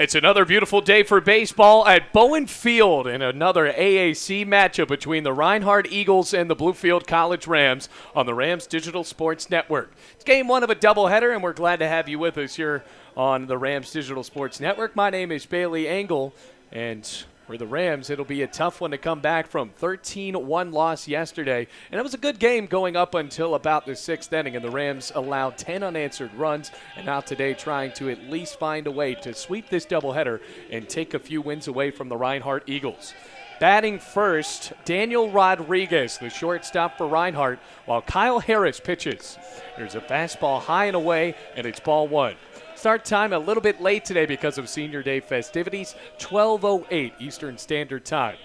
It's another beautiful day for baseball at Bluefield in another AAC matchup between the Reinhardt Eagles and the Bluefield College Rams on the Rams Digital Sports Network. It's game one of a doubleheader, and we're glad to have you with us here on the Rams Digital Sports Network. My name is Bailey Engel, and for the Rams, it'll be a tough one to come back from. 13-1 loss yesterday, and it was a good game going up until about the sixth inning, and the Rams allowed 10 unanswered runs, and now today trying to at least find a way to sweep this doubleheader and take a few wins away from the Reinhardt Eagles. Batting first, Daniel Rodriguez, the shortstop for Reinhardt, while Kyle Harris pitches. There's a fastball high and away, and it's ball one. Start time a little bit late today because of Senior Day festivities, 12:08 Eastern Standard Time.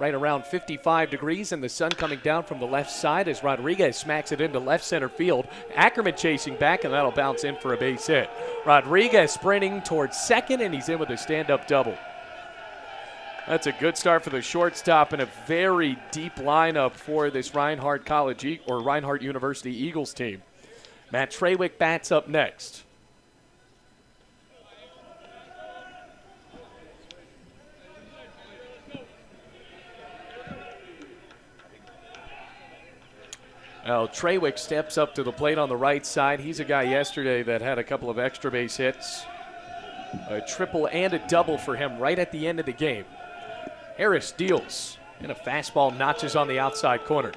Right around 55 degrees and the sun coming down from the left side as Rodriguez smacks it into left center field. Ackerman chasing back, and that'll bounce in for a base hit. Rodriguez sprinting towards second, and he's in with a stand-up double. That's a good start for the shortstop and a very deep lineup for this Reinhardt Reinhardt University Eagles team. Matt Trawick bats up next. Now, Trawick steps up to the plate on the right side. He's a guy yesterday that had a couple of extra base hits. A triple and a double for him right at the end of the game. Harris deals, and a fastball notches on the outside corner.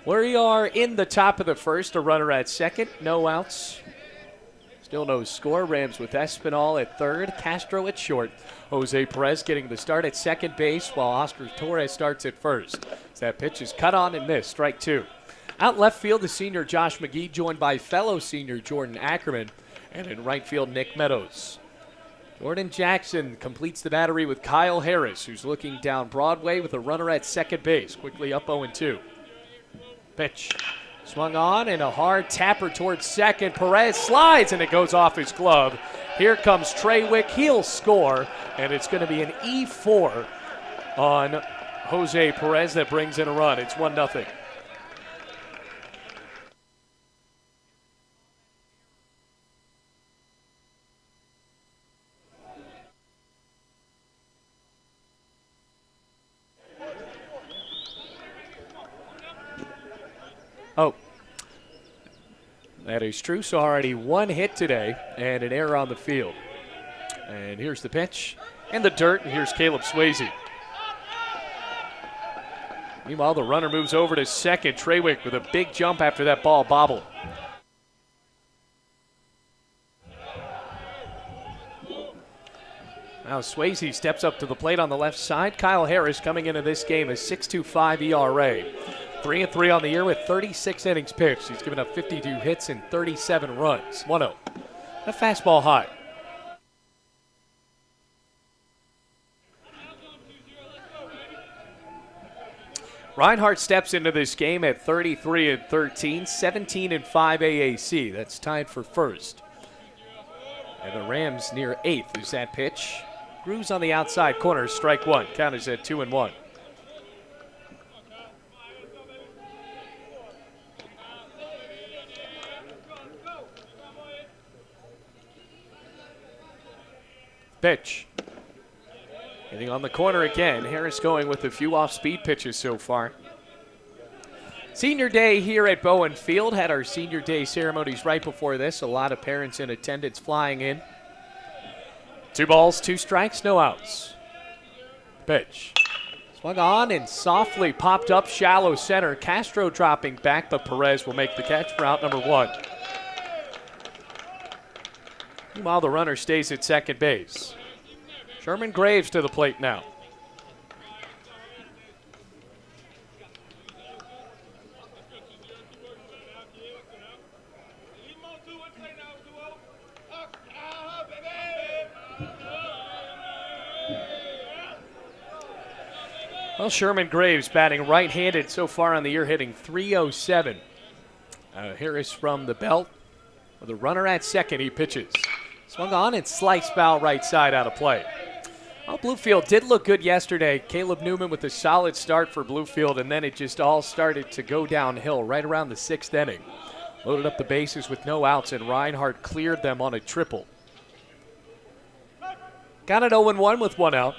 We are in the top of the first, a runner at second, no outs. Still no score. Rams with Espinal at third, Castro at short. Jose Perez getting the start at second base while Oscar Torres starts at first. As that pitch is cut on and missed, strike two. Out left field, the senior Josh McGee joined by fellow senior Jordan Ackerman. And in right field, Nick Meadows. Jordan Jackson completes the battery with Kyle Harris, who's looking down Broadway with a runner at second base. Quickly up 0-2. Pitch. Swung on and a hard tapper towards second. Perez slides and it goes off his glove. Here comes Trawick. He'll score, and it's going to be an E4 on Jose Perez that brings in a run. It's 1-0. Oh, that is true. So already one hit today and an error on the field. And here's the pitch in the dirt, and here's Caleb Swayze. Meanwhile, the runner moves over to second. Trawick with a big jump after that ball bobbled. Now Swayze steps up to the plate on the left side. Kyle Harris coming into this game is 6.25 ERA. 3-3 on the year with 36 innings pitched. He's given up 52 hits and 37 runs. 1-0. A fastball high. Reinhardt steps into this game at 33-13, 17-5 AAC. That's tied for first. And the Rams near eighth is that pitch. Grooves on the outside corner, strike one. Count is at 2-1. Pitch. Hitting on the corner again. Harris going with a few off-speed pitches so far. Senior Day here at Bluefield. Had our Senior Day ceremonies right before this. A lot of parents in attendance flying in. 2 balls, 2 strikes, no outs. Pitch. Swung on and softly popped up shallow center. Castro dropping back, but Perez will make the catch for out number one. Meanwhile, the runner stays at second base. Sherman Graves to the plate now. Well, Sherman Graves batting right-handed so far on the year, hitting .307. Harris from the belt with a runner at second. He pitches. Swung on and sliced foul right side out of play. Well, Bluefield did look good yesterday. Caleb Newman with a solid start for Bluefield, and then it just all started to go downhill right around the sixth inning. Loaded up the bases with no outs, and Reinhardt cleared them on a triple. Got it 0-1 with one out.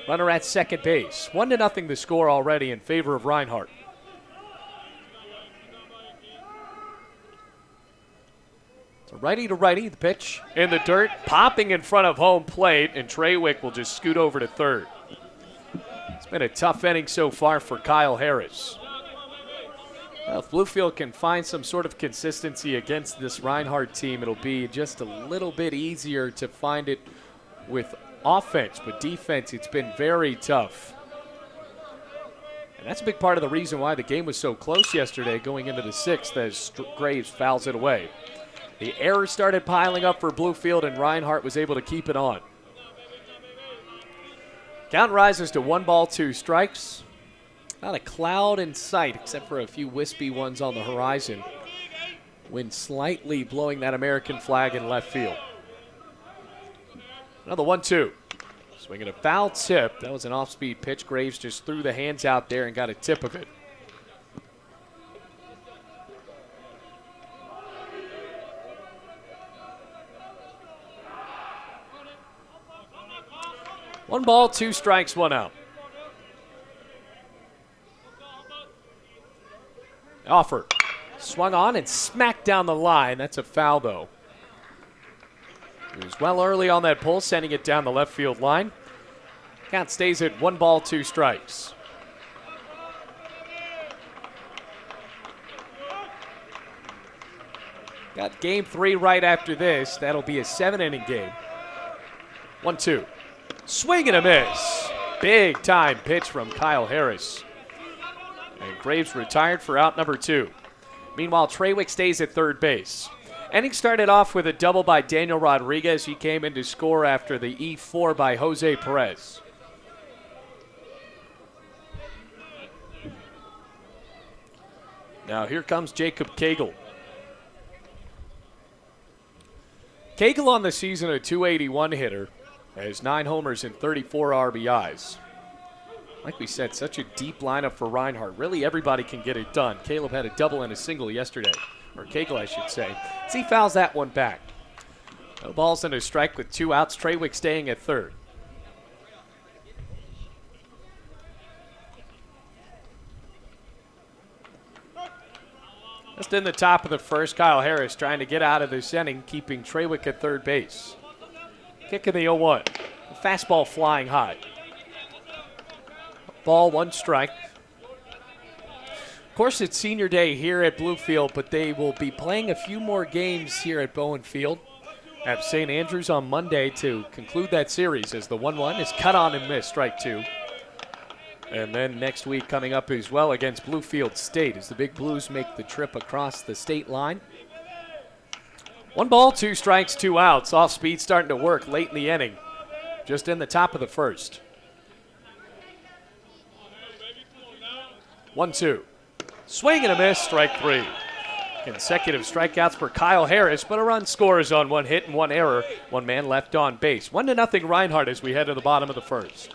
Runner at second base. 1-0 the score already in favor of Reinhardt. So righty to righty, the pitch in the dirt, popping in front of home plate, and Trawick will just scoot over to third. It's been a tough inning so far for Kyle Harris. Well, if Bluefield can find some sort of consistency against this Reinhardt team, it'll be just a little bit easier to find it with offense, but defense, it's been very tough. And that's a big part of the reason why the game was so close yesterday going into the sixth as Graves fouls it away. The errors started piling up for Bluefield, and Reinhardt was able to keep it on. Count rises to 1-2 strikes. Not a cloud in sight except for a few wispy ones on the horizon. Wind slightly blowing that American flag in left field. Another 1-2. Swinging a foul tip. That was an off-speed pitch. Graves just threw the hands out there and got a tip of it. One ball, two strikes, one out. Offer. Swung on and smacked down the line. That's a foul, though. He was well early on that pull, sending it down the left field line. Count stays at 1-2 strikes. Got game 3 right after this. That'll be a 7-inning game. 1-2. Swing and a miss. Big time pitch from Kyle Harris. And Graves retired for out number 2. Meanwhile, Trawick stays at third base. Inning started off with a double by Daniel Rodriguez. He came in to score after the E4 by Jose Perez. Now here comes Jacob Cagle. Cagle on the season a .281 hitter. Has 9 homers and 34 RBIs. Like we said, such a deep lineup for Reinhardt. Really everybody can get it done. Caleb had a double and a single yesterday. Or Cagle, I should say. As he fouls that one back. No balls and a strike with 2 outs. Trawick staying at third. Just in the top of the first, Kyle Harris trying to get out of this inning, keeping Trawick at third base. Kick in the 0-1. Fastball flying high. Ball, 1 strike. Of course, it's senior day here at Bluefield, but they will be playing a few more games here at Bowen Field. Have St. Andrews on Monday to conclude that series as the 1-1 is cut on and missed, strike 2. And then next week coming up as well against Bluefield State as the Big Blues make the trip across the state line. 1 2 strikes, 2 outs. Off speed starting to work late in the inning. Just in the top of the first. 1-2. Swing and a miss, strike 3. Consecutive strikeouts for Kyle Harris, but a run scores on 1 hit and 1 error. 1 man left on base. 1-0 Reinhardt as we head to the bottom of the first.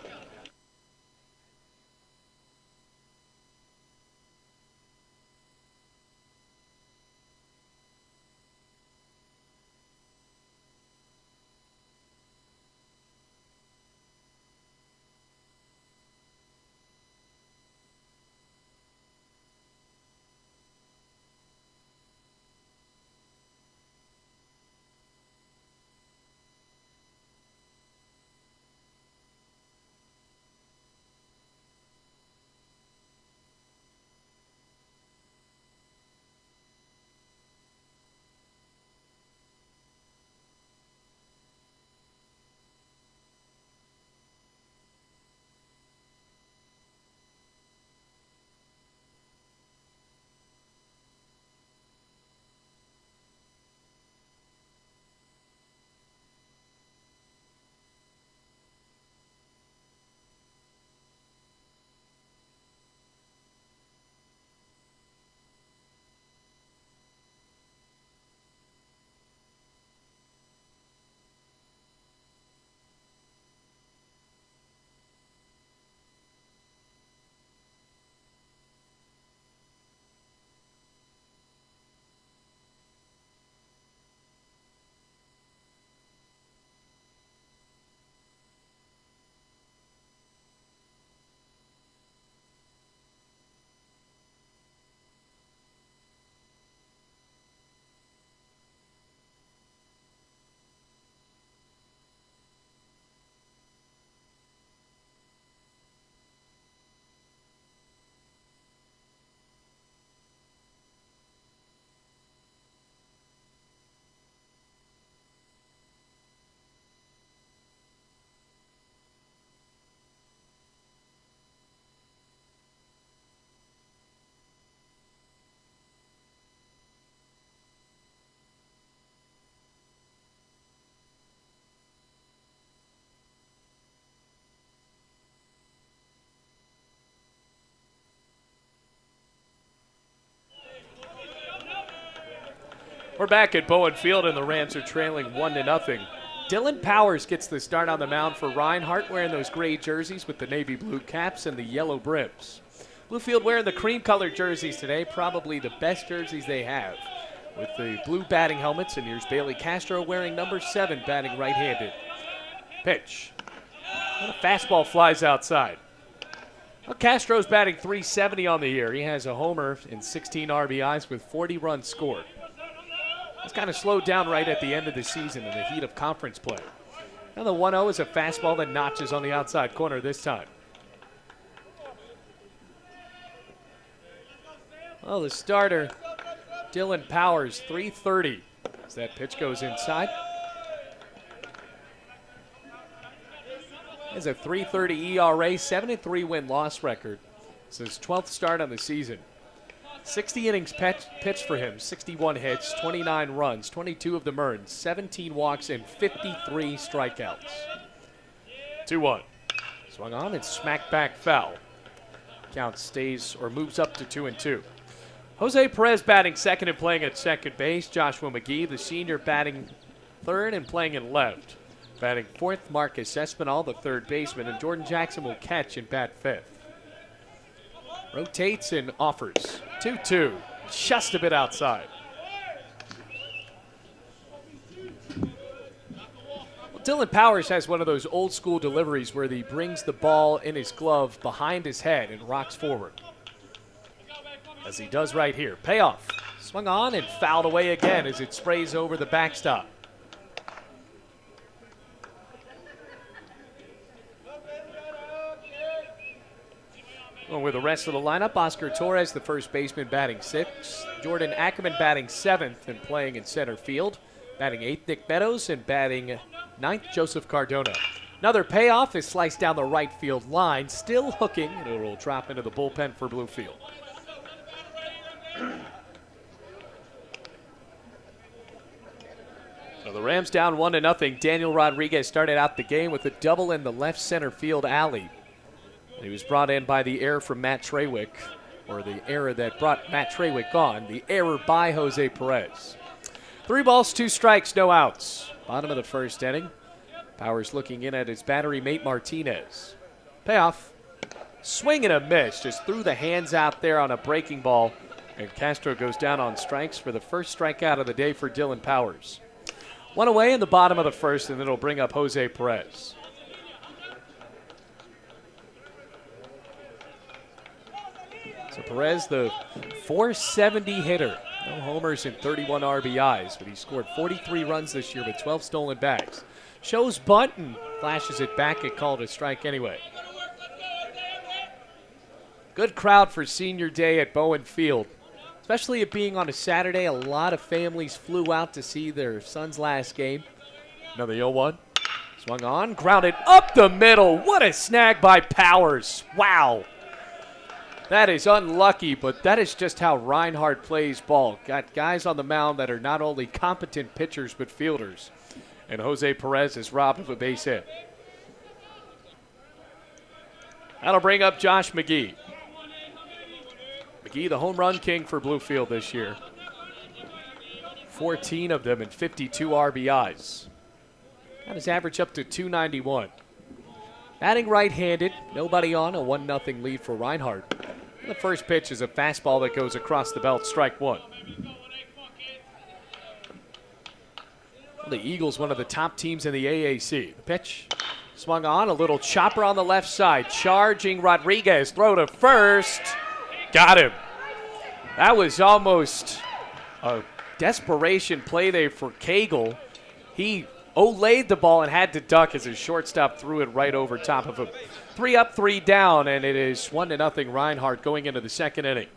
We're back at Bowen Field, and the Rams are trailing 1-0. Dylan Powers gets the start on the mound for Reinhardt, wearing those gray jerseys with the navy blue caps and the yellow brims. Bluefield wearing the cream-colored jerseys today, probably the best jerseys they have, with the blue batting helmets, and here's Bailey Castro wearing number 7, batting right-handed. Pitch. And a fastball flies outside. Well, Castro's batting .370 on the year. He has a homer and 16 RBIs with 40 runs scored. It's kind of slowed down right at the end of the season in the heat of conference play. Now the 1-0 is a fastball that notches on the outside corner this time. Well, the starter, Dylan Powers, .330 as that pitch goes inside. He has a .330 ERA, 7-3 win-loss record. It's his 12th start on the season. 60 innings pitched for him, 61 hits, 29 runs, 22 of them earned, 17 walks, and 53 strikeouts. 2-1. Swung on and smacked back foul. Count stays or moves up to 2-2. Jose Perez batting second and playing at second base. Joshua McGee, the senior, batting third and playing in left. Batting fourth, Marcus Espinal, the third baseman, and Jordan Jackson will catch and bat fifth. Rotates and offers. 2-2, just a bit outside. Well, Dylan Powers has one of those old school deliveries where he brings the ball in his glove behind his head and rocks forward. As he does right here. Payoff. Swung on and fouled away again as it sprays over the backstop. Well, with the rest of the lineup, Oscar Torres, the first baseman, batting sixth. Jordan Ackerman batting seventh and playing in center field. Batting eighth, Nick Meadows, and batting ninth, Joseph Cardona. Another payoff is sliced down the right field line, still hooking, and it will drop into the bullpen for Bluefield. So the Rams down 1-0. Daniel Rodriguez started out the game with a double in the left center field alley. He was brought in by the error from Matt Trawick, or the error that brought Matt Trawick on, the error by Jose Perez. 3 balls, 2 strikes, no outs. Bottom of the first inning. Powers looking in at his battery mate Martinez. Payoff. Swing and a miss, just threw the hands out there on a breaking ball, and Castro goes down on strikes for the first strikeout of the day for Dylan Powers. 1 away in the bottom of the first, and it'll bring up Jose Perez. So Perez, the .470 hitter. No homers and 31 RBIs, but he scored 43 runs this year with 12 stolen bags. Shows bunt and flashes it back and called a strike anyway. Good crowd for senior day at Bowen Field. Especially it being on a Saturday, a lot of families flew out to see their son's last game. Another 0-1. Swung on, grounded up the middle. What a snag by Powers. Wow. That is unlucky, but that is just how Reinhardt plays ball. Got guys on the mound that are not only competent pitchers but fielders. And Jose Perez is robbed of a base hit. That'll bring up Josh McGee. McGee, the home run king for Bluefield this year. 14 of them and 52 RBIs. Got his average up to .291. Batting right-handed, nobody on, a 1-0 lead for Reinhardt. And the first pitch is a fastball that goes across the belt, strike one. Well, the Eagles, one of the top teams in the AAC. The pitch swung on, a little chopper on the left side. Charging Rodriguez, throw to first. Got him. That was almost a desperation play there for Cagle. He olayed the ball and had to duck as his shortstop threw it right over top of him. 3 up, 3 down, and it is 1-0 Reinhardt going into the second inning.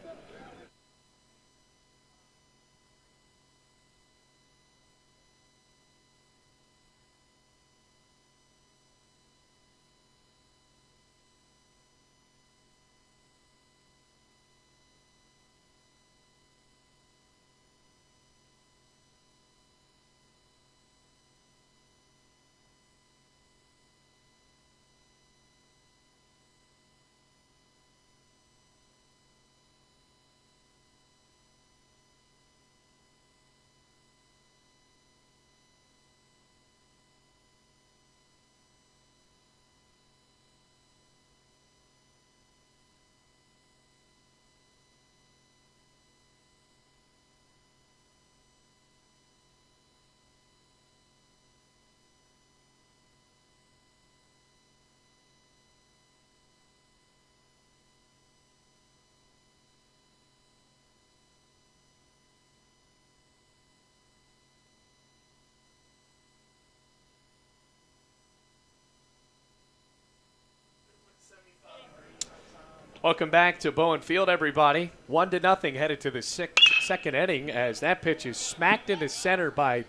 Welcome back to Bowen Field, everybody. 1-0 headed to the second inning as that pitch is smacked into center by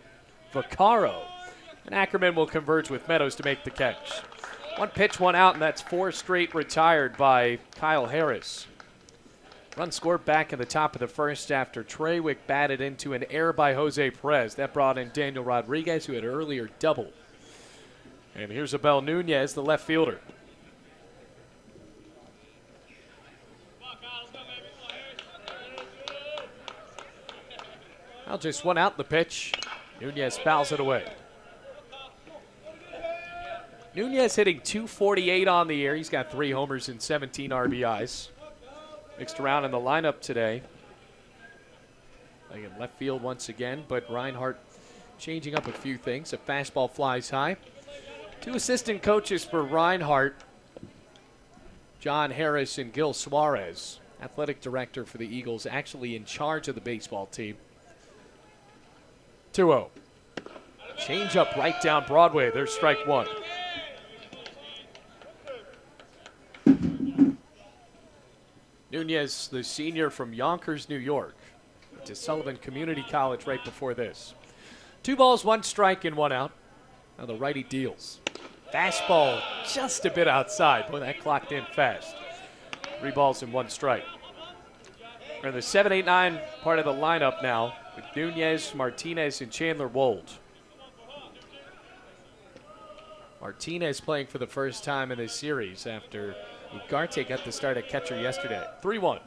Vaccaro. And Ackerman will converge with Meadows to make the catch. 1 pitch, 1 out, and that's 4 straight retired by Kyle Harris. Run scored back in the top of the first after Trawick batted into an error by Jose Perez. That brought in Daniel Rodriguez, who had earlier doubled. And here's Abel Nunez, the left fielder. Well, just 1 out in the pitch. Nunez fouls it away. Nunez hitting .248 on the year. He's got 3 homers and 17 RBIs. Mixed around in the lineup today. Playing left field once again, but Reinhardt changing up a few things. A fastball flies high. 2 assistant coaches for Reinhardt, John Harris and Gil Suarez. Athletic director for the Eagles, actually in charge of the baseball team. 2-0. Change up right down Broadway. There's strike 1. Nunez, the senior from Yonkers, New York, went to Sullivan Community College right before this. 2 balls, 1 strike, and 1 out. Now the righty deals. Fastball just a bit outside. Boy, that clocked in fast. 3 balls and 1 strike. We're in the 7, 8, 9 part of the lineup now with Nunez, Martinez, and Chandler Wold. Martinez playing for the first time in this series after Ugarte got the start at catcher yesterday. 3-1.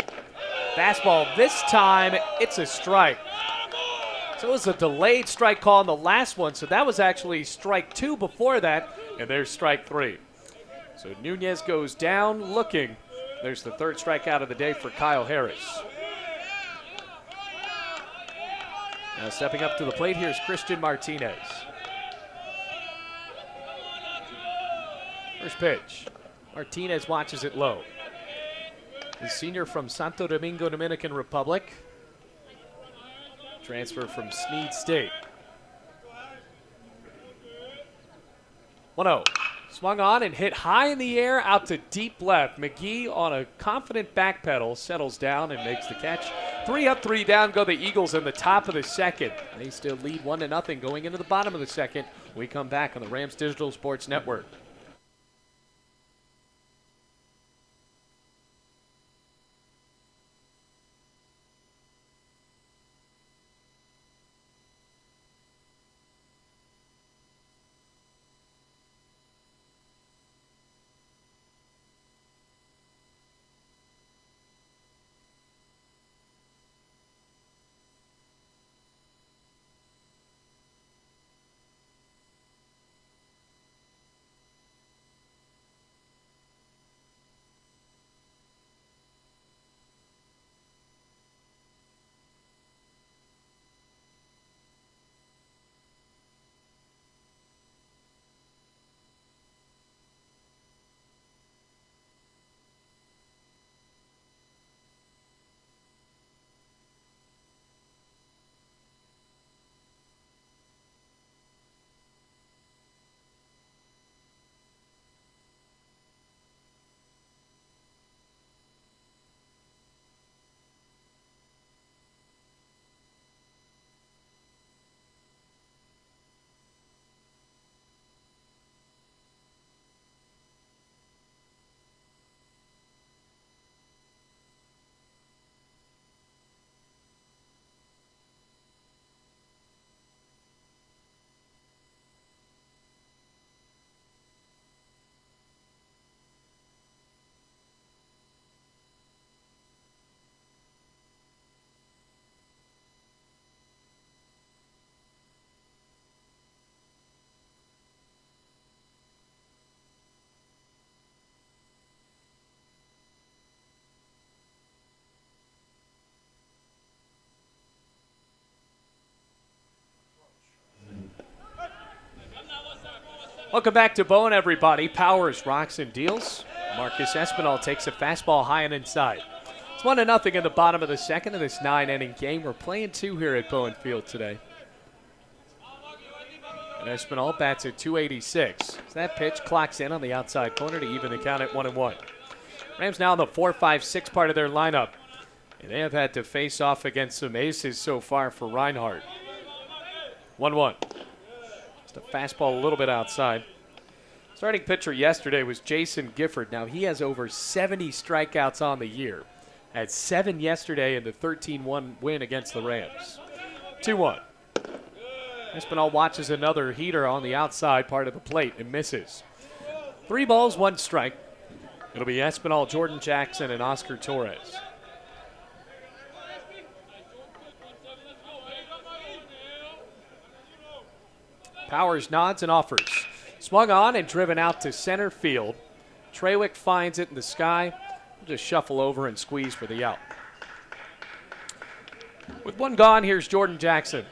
Fastball this time, it's a strike. So it was a delayed strike call on the last one, so that was actually strike 2 before that, and there's strike 3. So Nunez goes down looking. There's the 3rd strikeout of the day for Kyle Harris. Now stepping up to the plate, here's Christian Martinez. First pitch. Martinez watches it low. The senior from Santo Domingo, Dominican Republic. Transfer from Sneed State. 1-0. Swung on and hit high in the air out to deep left. McGee on a confident back pedal settles down and makes the catch. 3 up, 3 down go the Eagles in the top of the second. They still lead 1-0 going into the bottom of the second. We come back on the Rams Digital Sports Network. Welcome back to Bowen, everybody. Powers, rocks, and deals. Marcus Espinal takes a fastball high and inside. It's 1-0 in the bottom of the second of this 9-inning game. We're playing 2 here at Bowen Field today. And Espinal bats at .286. So that pitch clocks in on the outside corner to even the count at 1-1. Rams now in the 4-5-6 part of their lineup. And they have had to face off against some aces so far for Reinhardt. 1-1. Just a fastball a little bit outside. Starting pitcher yesterday was Jason Gifford. Now he has over 70 strikeouts on the year. Had 7 yesterday in the 13-1 win against the Rams. 2-1. Espinal watches another heater on the outside part of the plate and misses. 3 balls, 1 strike. It'll be Espinal, Jordan Jackson, and Oscar Torres. Powers nods and offers. Swung on and driven out to center field. Trawick finds it in the sky. We'll just shuffle over and squeeze for the out. With 1 gone, here's Jordan Jackson.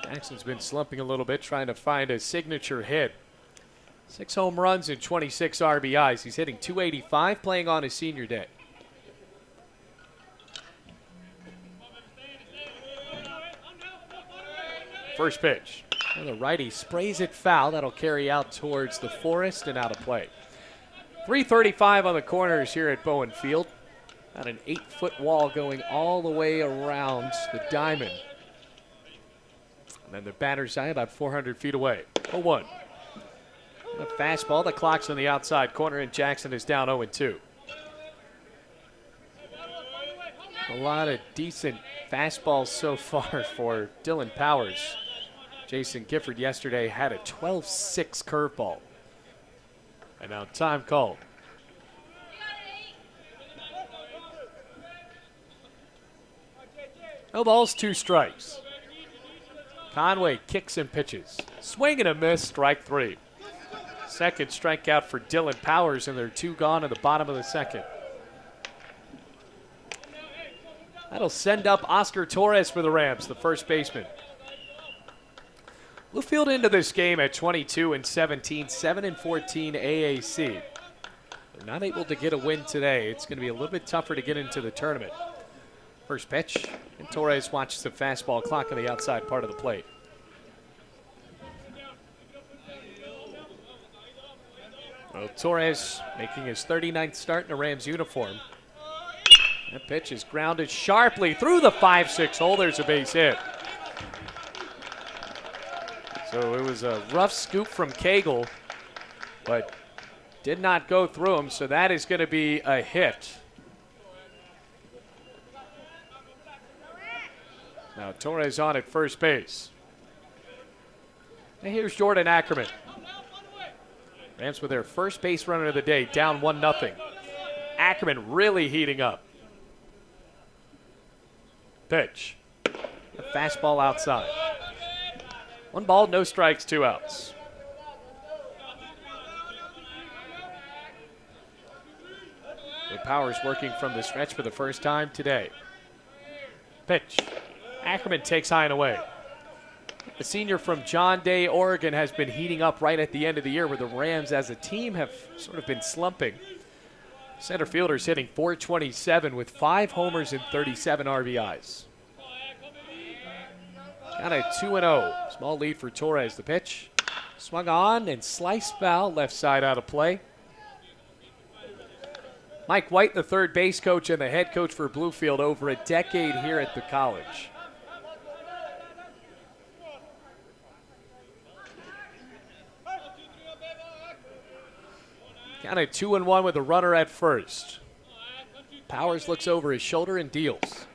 Jackson's been slumping a little bit, trying to find a signature hit. 6 home runs and 26 RBIs. He's hitting .285, playing on his senior day. First pitch. And the righty sprays it foul. That'll carry out towards the forest and out of play. 335 on the corners here at Bowen Field. About an 8-foot wall going all the way around the diamond. And then the batter's eye about 400 feet away. 0-1. A fastball. The clock's on the outside corner, and Jackson is down 0-2. A lot of decent fastballs so far for Dylan Powers. Jason Gifford yesterday had a 12-6 curveball. And now time called. No balls, 2 strikes. Conway kicks and pitches. Swing and a miss, strike 3. Second strikeout for Dylan Powers, and they're 2 gone in the bottom of the second. That'll send up Oscar Torres for the Rams, the first baseman. Bluefield into this game at 22-17, 7-14 AAC. They're not able to get a win today. It's going to be a little bit tougher to get into the tournament. First pitch, and Torres watches the fastball clock on the outside part of the plate. Well, Torres making his 39th start in a Rams uniform. That pitch is grounded sharply through the 5-6 hole. There's a base hit. So it was a rough scoop from Cagle, but did not go through him, so that is going to be a hit. Now Torres on at first base. And here's Jordan Ackerman. Rams with their first base runner of the day, down 1-0. Ackerman really heating up. Pitch. A fastball outside. 1 ball, no strikes, 2 outs. The Powers working from the stretch for the first time today. Pitch. Ackerman takes high and away. The senior from John Day, Oregon, has been heating up right at the end of the year, where the Rams as a team have sort of been slumping. Center fielder's hitting .427 with 5 homers and 37 RBIs. Got a 2-0. Small lead for Torres. The pitch. Swung on and sliced foul. Left side out of play. Mike White, the third base coach and the head coach for Bluefield, over a decade here at the college. Got a 2-1 with a runner at first. Powers looks over his shoulder and deals.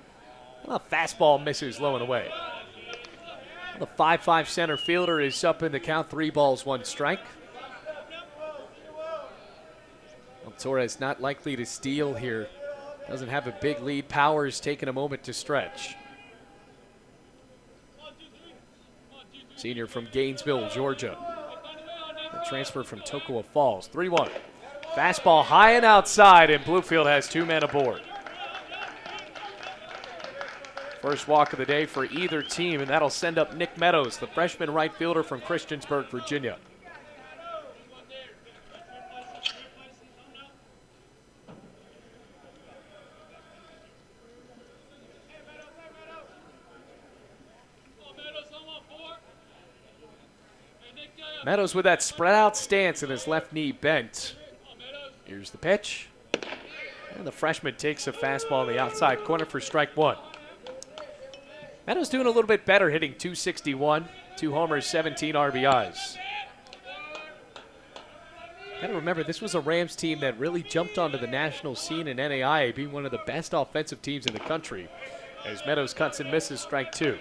Well, fastball misses low and away. The 5-5 center fielder is up in the count, 3 balls, 1 strike. Well, Torres not likely to steal here. Doesn't have a big lead. Powers taking a moment to stretch. Senior from Gainesville, Georgia. A transfer from Toccoa Falls. 3-1. Fastball high and outside, and Bluefield has 2 men aboard. First walk of the day for either team, and that'll send up Nick Meadows, the freshman right fielder from Christiansburg, Virginia. Meadows with that spread out stance and his left knee bent. Here's the pitch. And the freshman takes a fastball on the outside corner for strike one. Meadows doing a little bit better, hitting .261, 2 homers, 17 RBIs. Gotta remember, this was a Rams team that really jumped onto the national scene in NAIA, being one of the best offensive teams in the country, as Meadows cuts and misses strike two.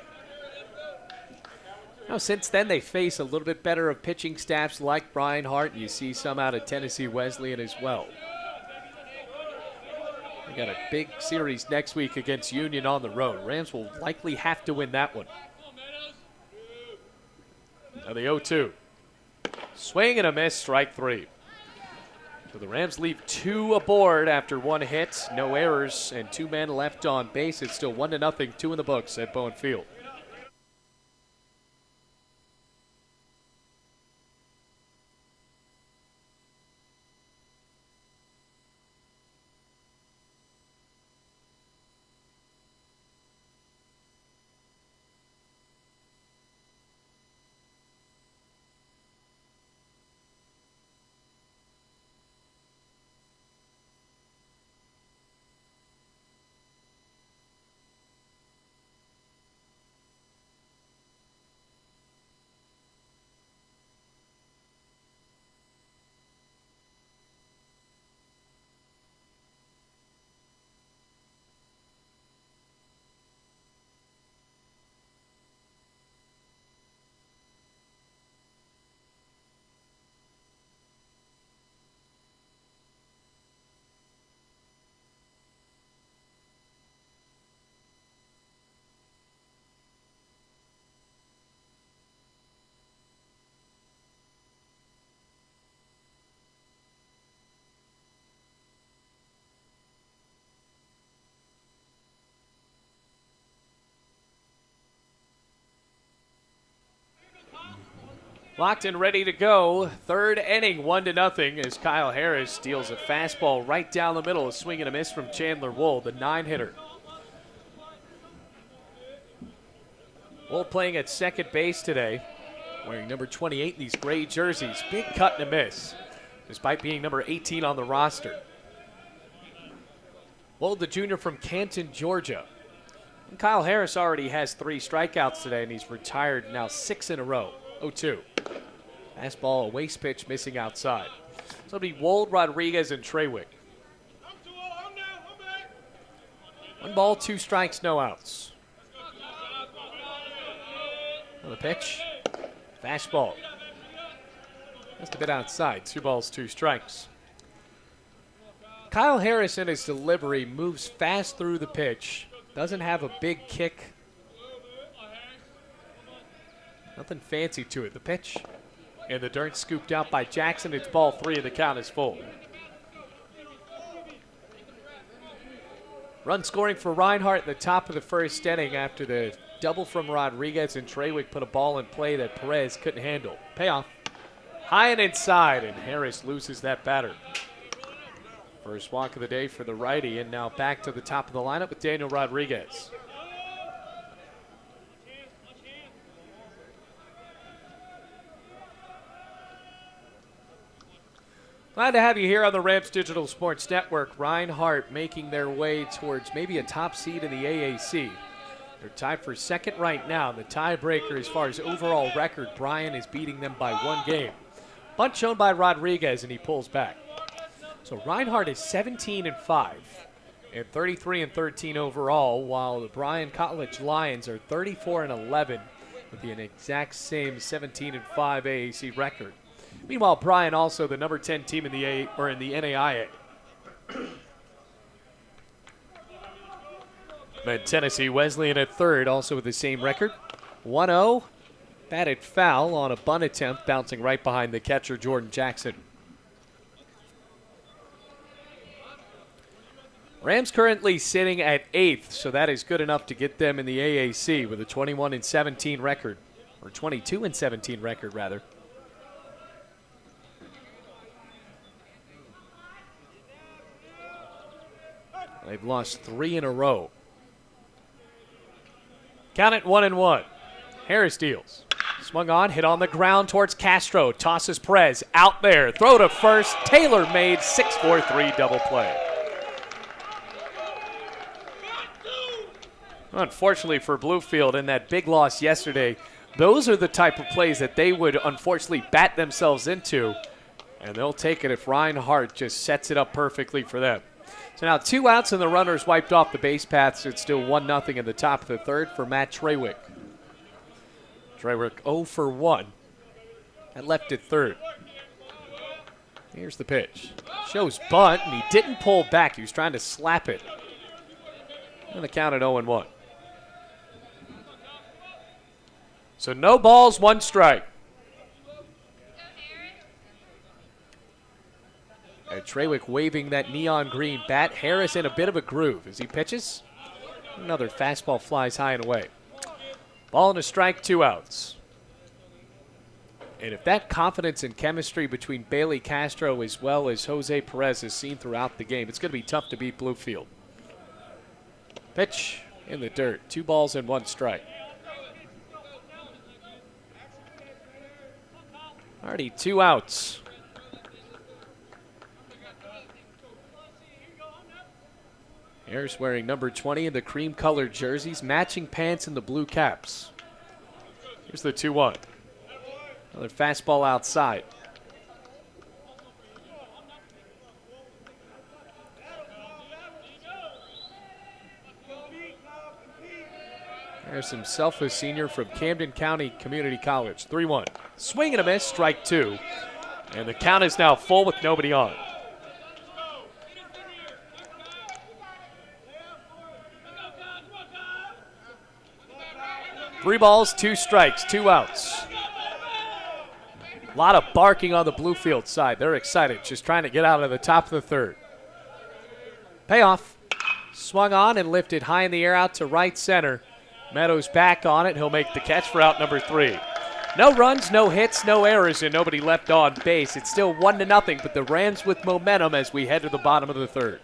Now, since then, they face a little bit better of pitching staffs like Reinhardt, and you see some out of Tennessee Wesleyan as well. They got a big series next week against Union on the road. Rams will likely have to win that one. Now the 0-2. Swing and a miss, strike three. So the Rams leave 2 aboard after 1 hit, no errors, and 2 men left on base. It's still 1-0, 2 in the books at Bowen Field. Locked and ready to go. 3rd inning, 1-0 as Kyle Harris steals a fastball right down the middle. A swing and a miss from Chandler Wool, the 9-hitter. Wool playing at second base today, wearing number 28 in these gray jerseys. Big cut and a miss, despite being number 18 on the roster. Wool, the junior from Canton, Georgia. And Kyle Harris already has 3 strikeouts today, and he's retired now 6 in a row. 0-2. Fastball, a waste pitch, missing outside. So it'll be Wold, Rodriguez, and Treywick. 1 ball, 2 strikes, no outs. Another pitch. Fastball. Just a bit outside. 2 balls, 2 strikes. Kyle Harris in his delivery moves fast through the pitch. Doesn't have a big kick. Nothing fancy to it. The pitch and the dirt scooped out by Jackson. It's ball 3 and the count is full. Run scoring for Reinhardt at the top of the 1st inning after the double from Rodriguez, and Treywick put a ball in play that Perez couldn't handle. Payoff. High and inside, and Harris loses that batter. First walk of the day for the righty, and now back to the top of the lineup with Daniel Rodriguez. Glad to have you here on the Rams Digital Sports Network. Reinhardt making their way towards maybe a top seed in the AAC. They're tied for 2nd right now. The tiebreaker as far as overall record, Bryan is beating them by 1 game. Bunt shown by Rodriguez, and he pulls back. So Reinhardt is 17-5 and 33-13 overall, while the Bryan College Lions are 34-11 with the exact same 17-5 AAC record. Meanwhile, Bryan also the number 10 team in the NAIA. And Tennessee Wesleyan at 3rd, also with the same record. 1-0, batted foul on a bunt attempt, bouncing right behind the catcher, Jordan Jackson. Rams currently sitting at 8th, so that is good enough to get them in the AAC with a 21-17 record, or 22-17 record, rather. They've lost 3 in a row. Count it 1-1. Harris deals. Swung on, hit on the ground towards Castro. Tosses Perez out there. Throw to first. Taylor made 6-4-3 double play. Unfortunately for Bluefield in that big loss yesterday, those are the type of plays that they would unfortunately bat themselves into, and they'll take it if Reinhardt just sets it up perfectly for them. So now 2 outs and the runners wiped off the base paths. It's still 1-0 in the top of the third for Matt Trawick. Trawick 0 for 1 at left at third. Here's the pitch. Shows bunt, and he didn't pull back. He was trying to slap it. And the count at 0-1. So no balls, 1 strike. And Trawick waving that neon green bat. Harris in a bit of a groove as he pitches. Another fastball flies high and away. Ball and a strike, 2 outs. And if that confidence and chemistry between Bailey Castro as well as Jose Perez is seen throughout the game, it's going to be tough to beat Bluefield. Pitch in the dirt. 2 balls and 1 strike. Already 2 outs. Harris wearing number 20 in the cream-colored jerseys, matching pants in the blue caps. Here's the 2-1. Another fastball outside. There's himself, a senior from Camden County Community College. 3-1. Swing and a miss, strike 2. And the count is now full with nobody on. Three balls, 2 strikes, 2 outs. A lot of barking on the Bluefield side. They're excited, just trying to get out of the top of the third. Payoff. Swung on and lifted high in the air out to right center. Meadows back on it. He'll make the catch for out number 3. No runs, no hits, no errors, and nobody left on base. It's still 1-0, but the Rams with momentum as we head to the bottom of the third.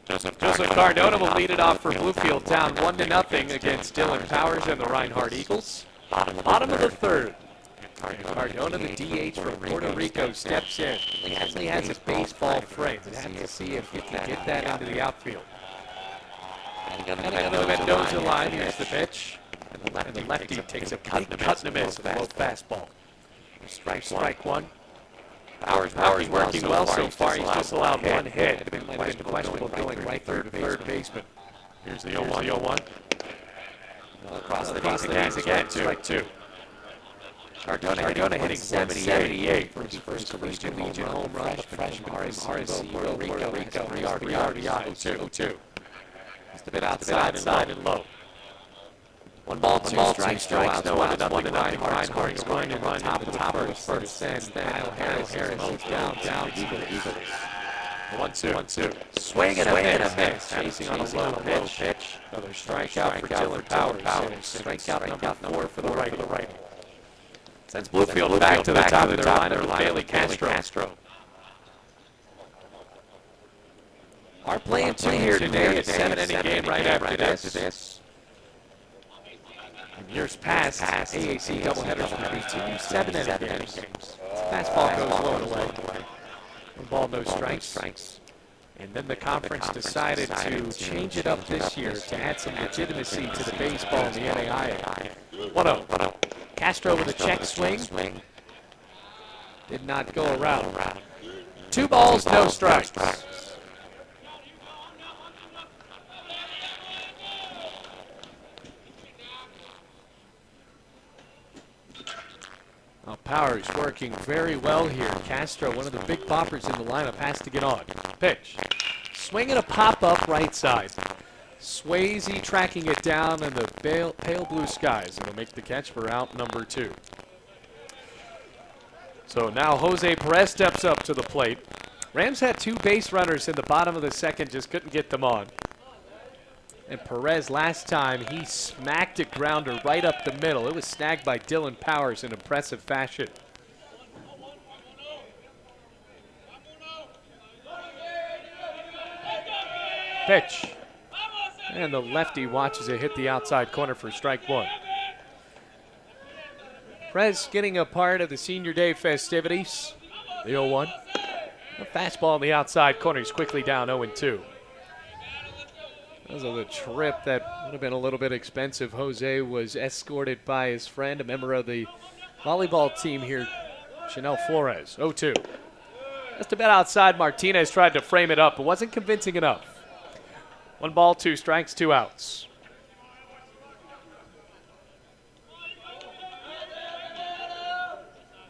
Joseph Cardona will lead it off for Bluefield, down 1-0 against Dylan Powers and the Reinhardt Eagles. Bottom of the third. Cardona, the DH from Puerto Rico, steps in. He actually has his baseball frame. We'll have to see if he can get that into the outfield. And the Mendoza line, here's the pitch. And the lefty takes a cut and a miss with a low fastball. Strike 1. Powers working well so far. He's just allowed 1 hit. Might have been questionable going right third baseman. Here's the 0-1. Across the knees again, strike 2. Cardona hitting 78 for his first collegiate home run. Freshman RSC, Puerto Rico, 3 RBIs, 0-2. Just a bit outside and low. One ball, two strikes, no outs, one and Reinhardt scoring in the top of the first. Since then, Kyle Harris moves down the Eagles. 1-2. Swing and a miss. Chasing on a low pitch. Another strikeout for Dylan Powers. Strikeout number 4 for the righty. Sends Bluefield back to the top of their lineup. Bailey Castro. Our playing two here today. A 7-inning game right after this. In years past, AAC doubleheaders were produced 7-inning games. Fastball goes low and away. One ball, no strikes. And then the conference decided to change it up this year to add some legitimacy to the baseball and the NAIA. 1-0. Castro with a check swing. Did not go around. 2 balls, no strikes. Well, Powers working very well here. Castro, one of the big poppers in the lineup, has to get on. Pitch. Swing and a pop-up right side. Swayze tracking it down in the pale blue skies. And will make the catch for out number 2. So now Jose Perez steps up to the plate. Rams had 2 base runners in the bottom of the second, just couldn't get them on. And Perez last time, he smacked a grounder right up the middle. It was snagged by Dylan Powers in impressive fashion. Pitch. And the lefty watches it hit the outside corner for strike 1. Perez getting a part of the senior day festivities. The 0-1. A fastball in the outside corner. He's quickly down 0-2. That was a trip that would have been a little bit expensive. Jose was escorted by his friend, a member of the volleyball team here, Chanel Flores. 0-2. Just about outside. Martinez tried to frame it up, but wasn't convincing enough. 1 ball, 2 strikes, 2 outs.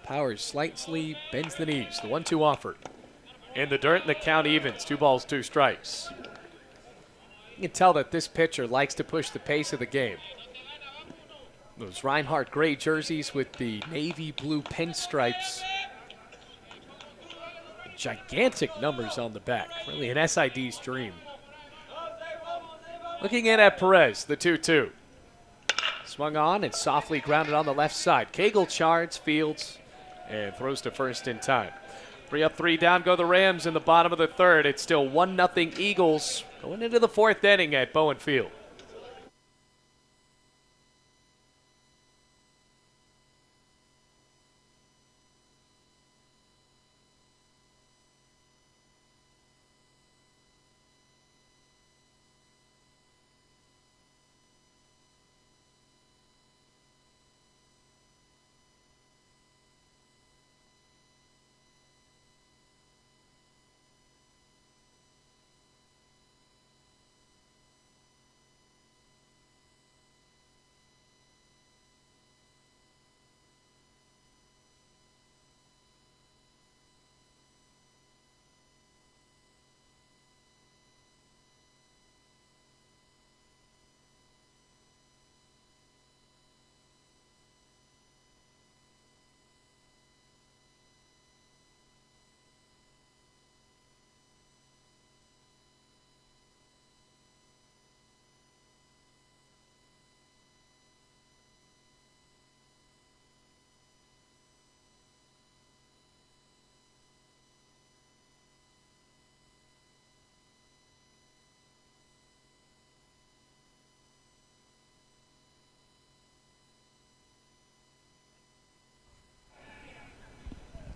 Powers slightly bends the knees. The 1-2 offered. In the dirt, and the count evens. 2 balls, 2 strikes. You can tell that this pitcher likes to push the pace of the game. Those Reinhardt gray jerseys with the navy blue pinstripes. Gigantic numbers on the back. Really an SID's dream. Looking in at Perez, the 2-2. Swung on and softly grounded on the left side. Cagle charts, fields, and throws to first in time. 3 up, 3 down go the Rams in the bottom of the third. It's still 1-0 Eagles going into the 4th inning at Bowen Field.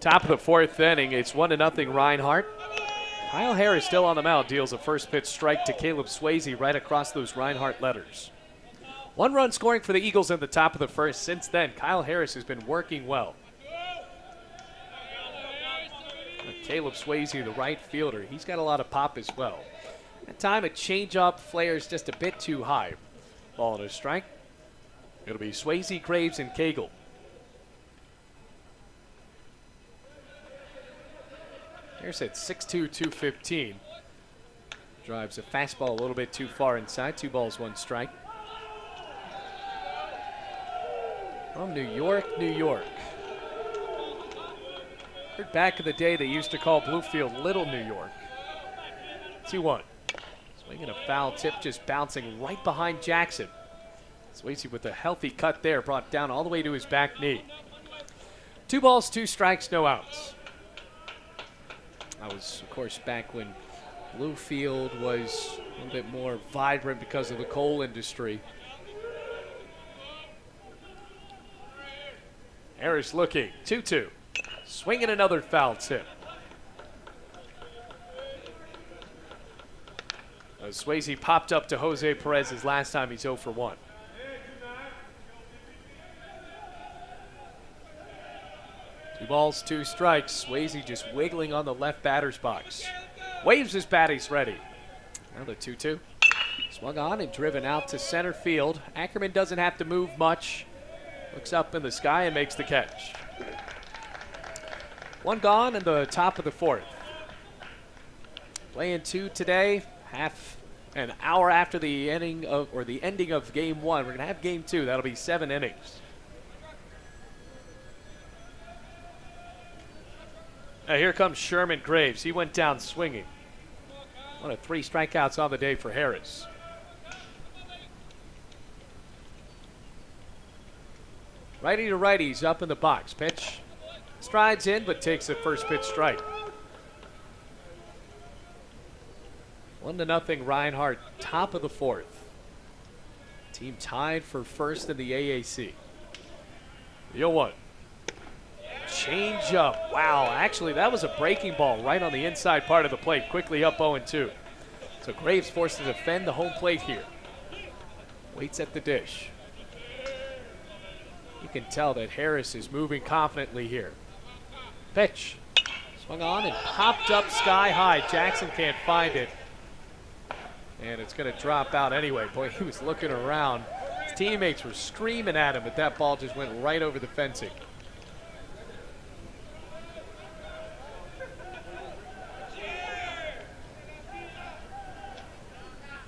Top of the 4th inning, it's 1-0 Reinhardt. Kyle Harris still on the mound, deals a first pitch strike to Caleb Swayze right across those Reinhardt letters. 1 run scoring for the Eagles in the top of the first. Since then, Kyle Harris has been working well. Caleb Swayze, the right fielder, he's got a lot of pop as well. At time, a changeup flares just a bit too high. Ball and a strike. It'll be Swayze, Graves, and Cagle. Harris at 6'2", 215. Drives a fastball a little bit too far inside. 2 balls, 1 strike. From New York, New York. Heard back in the day they used to call Bluefield Little New York. 2-1. Swinging a foul tip, just bouncing right behind Jackson. Swayze with a healthy cut there, brought down all the way to his back knee. 2 balls, 2 strikes, no outs. That was, of course, back when Bluefield was a little bit more vibrant because of the coal industry. Harris looking, 2-2. Swinging another foul tip. Swayze popped up to Jose Perez his last time. He's 0 for 1. Two balls, 2 strikes. Swayze just wiggling on the left batter's box. Waves his bat, he's ready. Another 2-2. Swung on and driven out to center field. Ackerman doesn't have to move much. Looks up in the sky and makes the catch. 1 gone in the top of the 4th. Playing 2 today, half an hour after the ending of game 1. We're going to have game 2. That'll be 7 innings. Now here comes Sherman Graves. He went down swinging. 1 of 3 strikeouts on the day for Harris. Righty to righties up in the box. Pitch. Strides in, but takes the first pitch strike. 1-0 Reinhardt, top of the 4th. Team tied for first in the AAC. 0-1. Change up. Wow, actually that was a breaking ball right on the inside part of the plate. Quickly up 0-2. So Graves forced to defend the home plate here. Waits at the dish. You can tell that Harris is moving confidently here. Pitch. Swung on and popped up sky high. Jackson can't find it. And it's going to drop out anyway. Boy, he was looking around. His teammates were screaming at him, but that ball just went right over the fencing.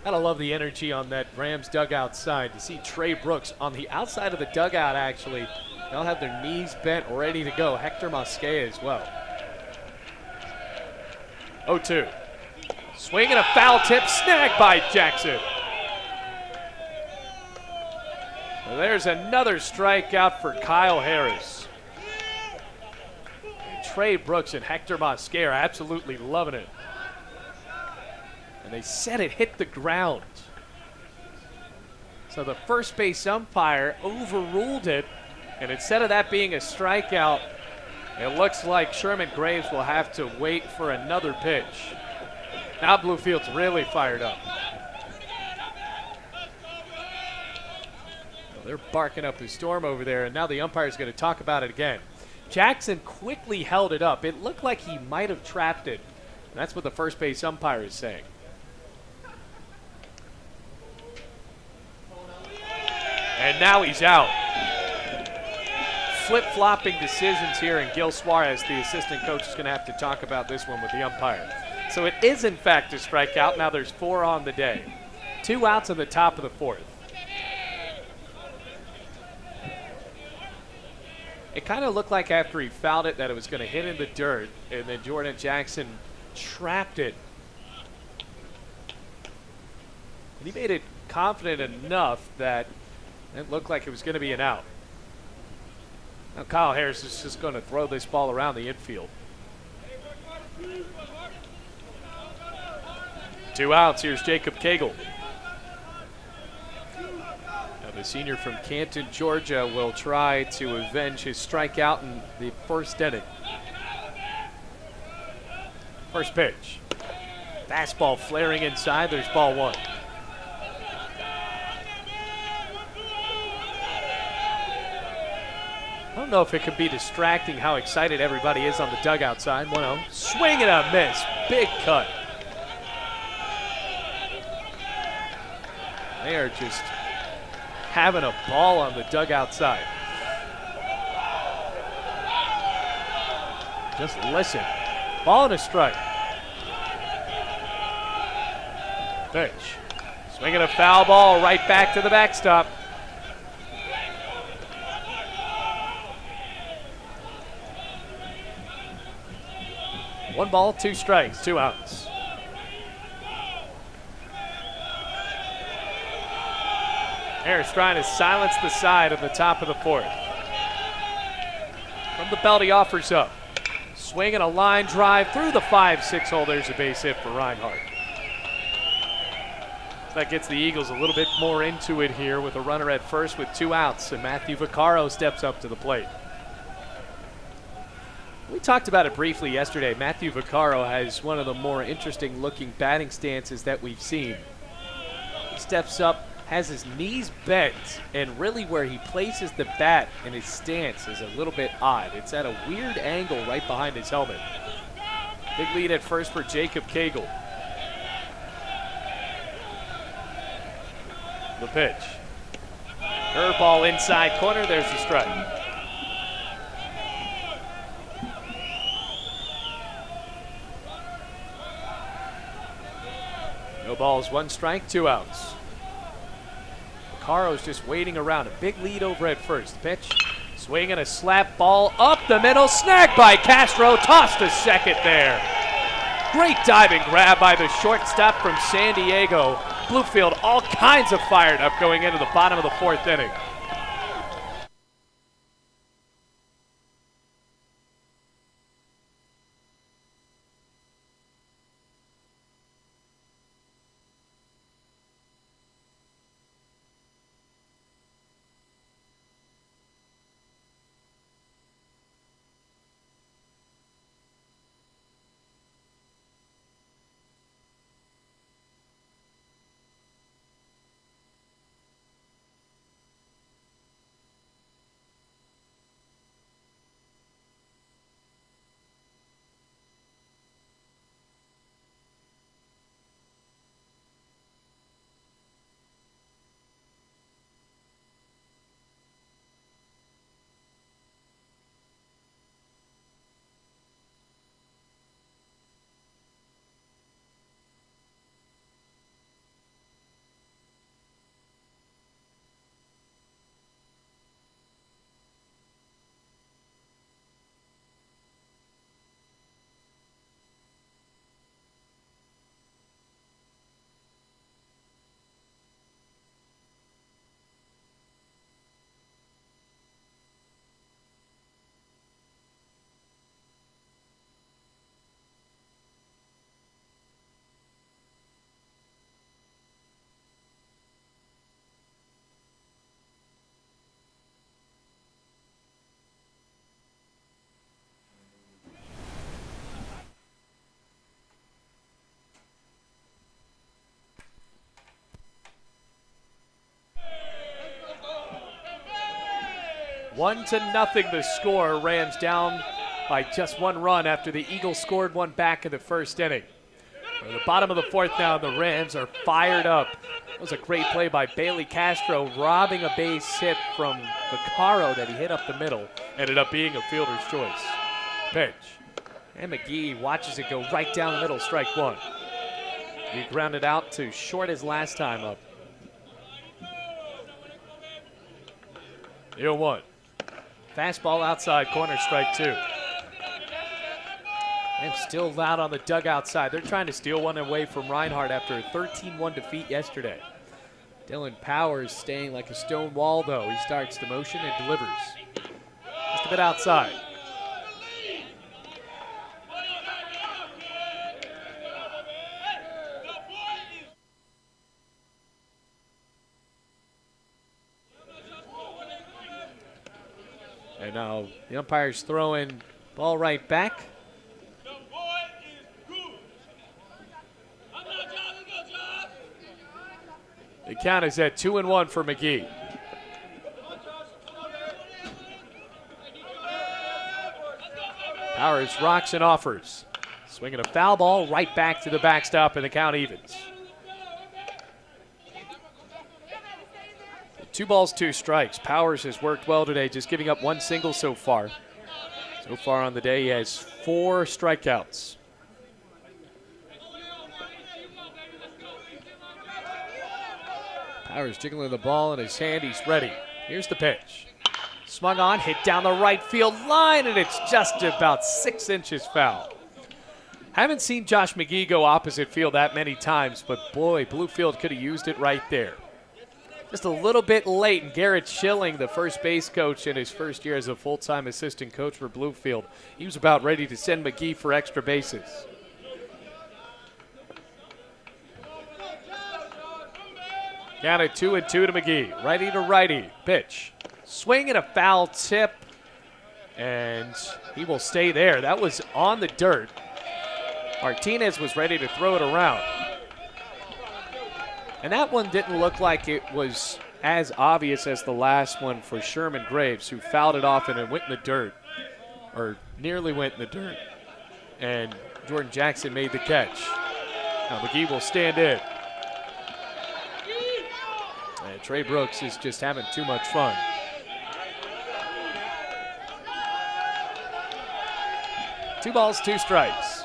Gotta love the energy on that Rams dugout side. To see Trey Brooks on the outside of the dugout, actually. They'll have their knees bent, ready to go. Hector Mosquea as well. 0-2. Swinging a foul tip, snagged by Jackson. Well, there's another strikeout for Kyle Harris. And Trey Brooks and Hector Mosquea are absolutely loving it. And they said it hit the ground. So the first base umpire overruled it, and instead of that being a strikeout, it looks like Sherman Graves will have to wait for another pitch. Now Bluefield's really fired up. Well, they're barking up a storm over there, and now the umpire's going to talk about it again. Jackson quickly held it up. It looked like he might have trapped it. And that's what the first base umpire is saying. And now he's out. Flip-flopping decisions here, and Gil Suarez, the assistant coach, is going to have to talk about this one with the umpire. So it is, in fact, a strikeout. Now there's 4 on the day. 2 outs in the top of the 4th. It kind of looked like after he fouled it that it was going to hit in the dirt, and then Jordan Jackson trapped it. And he made it confident enough that it looked like it was going to be an out. Now Kyle Harris is just going to throw this ball around the infield. 2 outs. Here's Jacob Cagle. Now the senior from Canton, Georgia, will try to avenge his strikeout in the first inning. First pitch. Fastball flaring inside. There's ball 1. I don't know if it could be distracting how excited everybody is on the dugout side. 1-0. Swing and a miss. Big cut. They are just having a ball on the dugout side. Just listen. Ball and a strike. Pitch. Swinging a foul ball right back to the backstop. 1 ball, 2 strikes, 2 outs. Harris trying to silence the side of the top of the 4th. From the belt, he offers up. Swinging a line drive through the 5-6 hole. There's a base hit for Reinhardt. That gets the Eagles a little bit more into it here with a runner at first with 2 outs, and Matthew Vaccaro steps up to the plate. We talked about it briefly yesterday. Matthew Vaccaro has one of the more interesting looking batting stances that we've seen. He steps up, has his knees bent, and really where he places the bat in his stance is a little bit odd. It's at a weird angle right behind his helmet. Big lead at first for Jacob Cagle. The pitch. Curveball inside corner, there's the strike. No balls, 1 strike, 2 outs. Vaccaro's just waiting around. A big lead over at first. Pitch, swinging a slap ball up the middle. Snagged by Castro. Tossed to second there. Great diving grab by the shortstop from San Diego. Bluefield all kinds of fired up going into the bottom of the 4th inning. One to nothing the score. Rams down by just 1 run after the Eagles scored 1 back in the 1st inning. We're at the bottom of the 4th now, the Rams are fired up. That was a great play by Bailey Castro, robbing a base hit from Vaccaro that he hit up the middle. Ended up being a fielder's choice. Pitch. And McGee watches it go right down the middle, strike 1. He grounded out to short his last time up. 0-1. Fastball outside corner, strike 2. And still loud on the dugout side. They're trying to steal one away from Reinhardt after a 13-1 defeat yesterday. Dylan Powers staying like a stone wall, though. He starts the motion and delivers. Just a bit outside. And now the umpire's throwing ball right back. The count is at 2-1 for McGee. Powers rocks and offers. Swinging a foul ball right back to the backstop, and the count evens. 2 balls, 2 strikes. Powers has worked well today, just giving up 1 single so far. So far on the day, he has 4 strikeouts. Powers jiggling the ball in his hand. He's ready. Here's the pitch. Swung on, hit down the right field line, and it's just about 6 inches foul. Haven't seen Josh McGee go opposite field that many times, but boy, Bluefield could have used it right there. Just a little bit late, and Garrett Schilling, the first base coach in his first year as a full-time assistant coach for Bluefield, he was about ready to send McGee for extra bases. Count it 2-2 to McGee. Righty to righty. Pitch. Swing and a foul tip. And he will stay there. That was on the dirt. Martinez was ready to throw it around. And that one didn't look like it was as obvious as the last one for Sherman Graves, who fouled it off and it went in the dirt. Or nearly went in the dirt. And Jordan Jackson made the catch. Now McGee will stand in. And Trey Brooks is just having too much fun. Two balls, two strikes.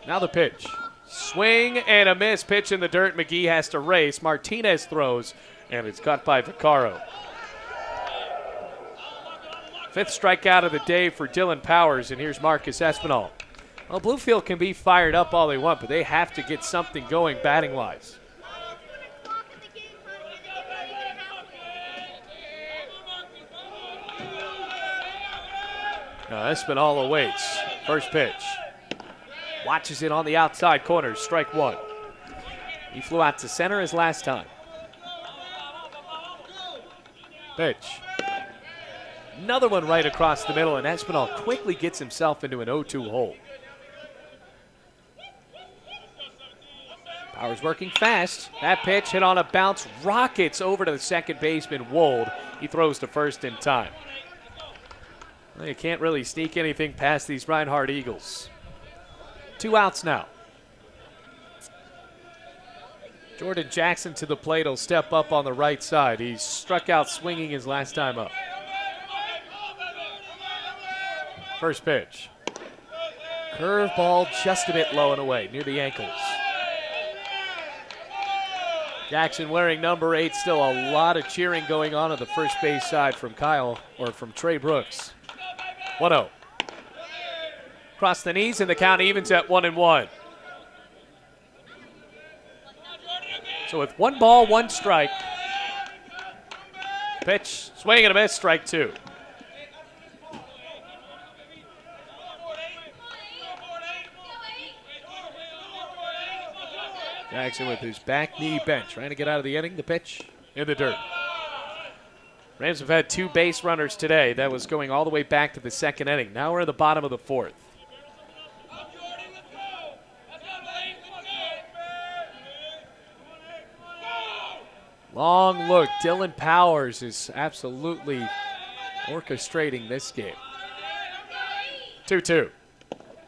Now the pitch. Swing and a miss. Pitch in the dirt. McGee has to race. Martinez throws, and it's caught by Vaccaro. Fifth strikeout of the day for Dylan Powers, and here's Marcus Espinal. Well, Bluefield can be fired up all they want, but they have to get something going batting-wise. Now Espinal awaits. First pitch. Watches it on the outside corner. Strike one. He flew out to center his last time. Pitch. Another one right across the middle, and Espinal quickly gets himself into an 0-2 hole. Powers working fast. That pitch hit on a bounce. Rockets over to the second baseman, Wold. He throws to first in time. Well, you can't really sneak anything past these Reinhardt Eagles. 2 outs now. Jordan Jackson to the plate will step up on the right side. He struck out swinging his last time up. First pitch. Curveball just a bit low and away, near the ankles. Jackson wearing number 8. Still a lot of cheering going on the first base side from from Trey Brooks. 1-0. Across the knees, and the count evens at 1-1. So with 1 ball, 1 strike. Pitch, swing and a miss, strike 2. Jackson with his back knee bent, trying to get out of the inning. The pitch in the dirt. Rams have had 2 base runners today. That was going all the way back to the second inning. Now we're at the bottom of the 4th. Long look. Dylan Powers is absolutely orchestrating this game. 2-2.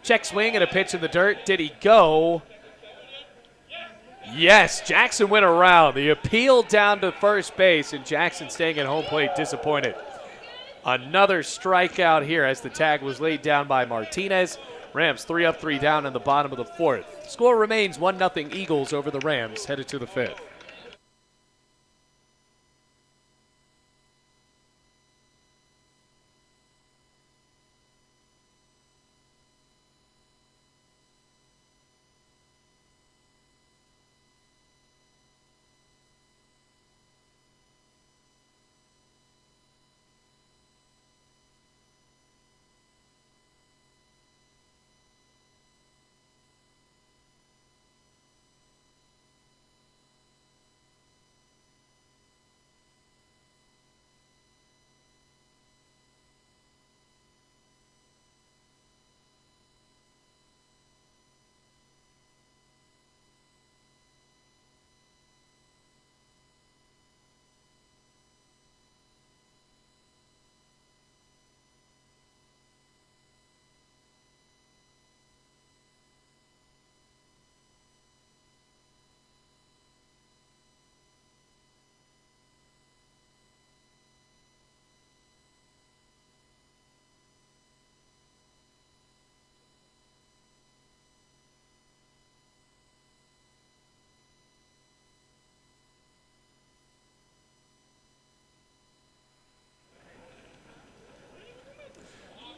Check swing and a pitch in the dirt. Did he go? Yes, Jackson went around. The appeal down to first base, and Jackson staying at home plate disappointed. Another strikeout here as the tag was laid down by Martinez. Rams 3 up, 3 down in the bottom of the 4th. Score remains 1-0 Eagles over the Rams, headed to the 5th.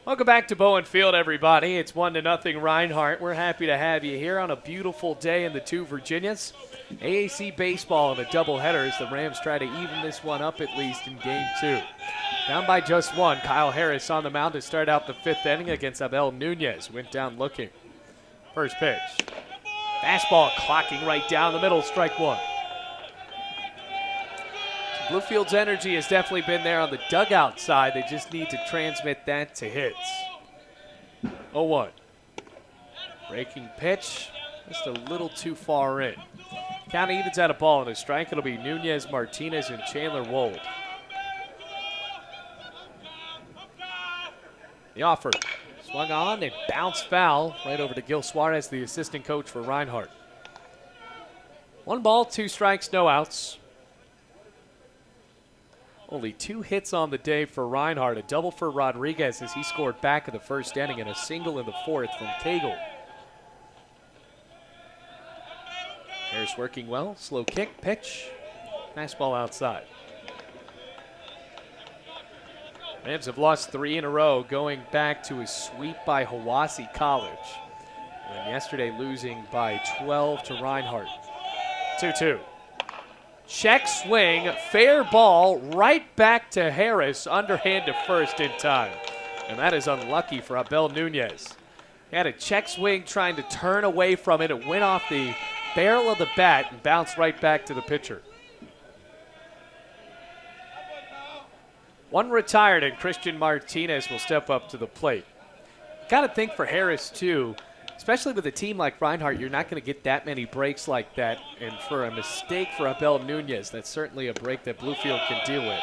Welcome back to Bowen Field, everybody. It's 1-0 Reinhardt. We're happy to have you here on a beautiful day in the two Virginias. AAC baseball in a doubleheader as the Rams try to even this one up at least in Game 2. Down by just one, Kyle Harris on the mound to start out the fifth inning against Abel Nunez. Went down looking. First pitch. Fastball clocking right down the middle, strike one. Bluefield's energy has definitely been there on the dugout side. They just need to transmit that to hits. 0-1. Breaking pitch, just a little too far in. Count evens out a ball and a strike. It'll be Nunez, Martinez, and Chandler Wold. The offer. Swung on and bounced foul right over to Gil Suarez, the assistant coach for Reinhardt. 1 ball, 2 strikes, no outs. Only 2 hits on the day for Reinhardt. A double for Rodriguez as he scored back in the first inning and a single in the fourth from Cagle. Harris working well. Slow kick, pitch. Fastball outside. Rams have lost 3 in a row, going back to a sweep by Hiwassee College. And yesterday losing by 12 to Reinhardt. 2-2. Check swing, fair ball, right back to Harris, underhand to first in time. And that is unlucky for Abel Nunez. He had a check swing trying to turn away from it. It went off the barrel of the bat and bounced right back to the pitcher. 1 retired, and Christian Martinez will step up to the plate. Got to think for Harris, too. Especially with a team like Reinhardt, you're not going to get that many breaks like that. And for a mistake for Abel Nunez, that's certainly a break that Bluefield can deal with.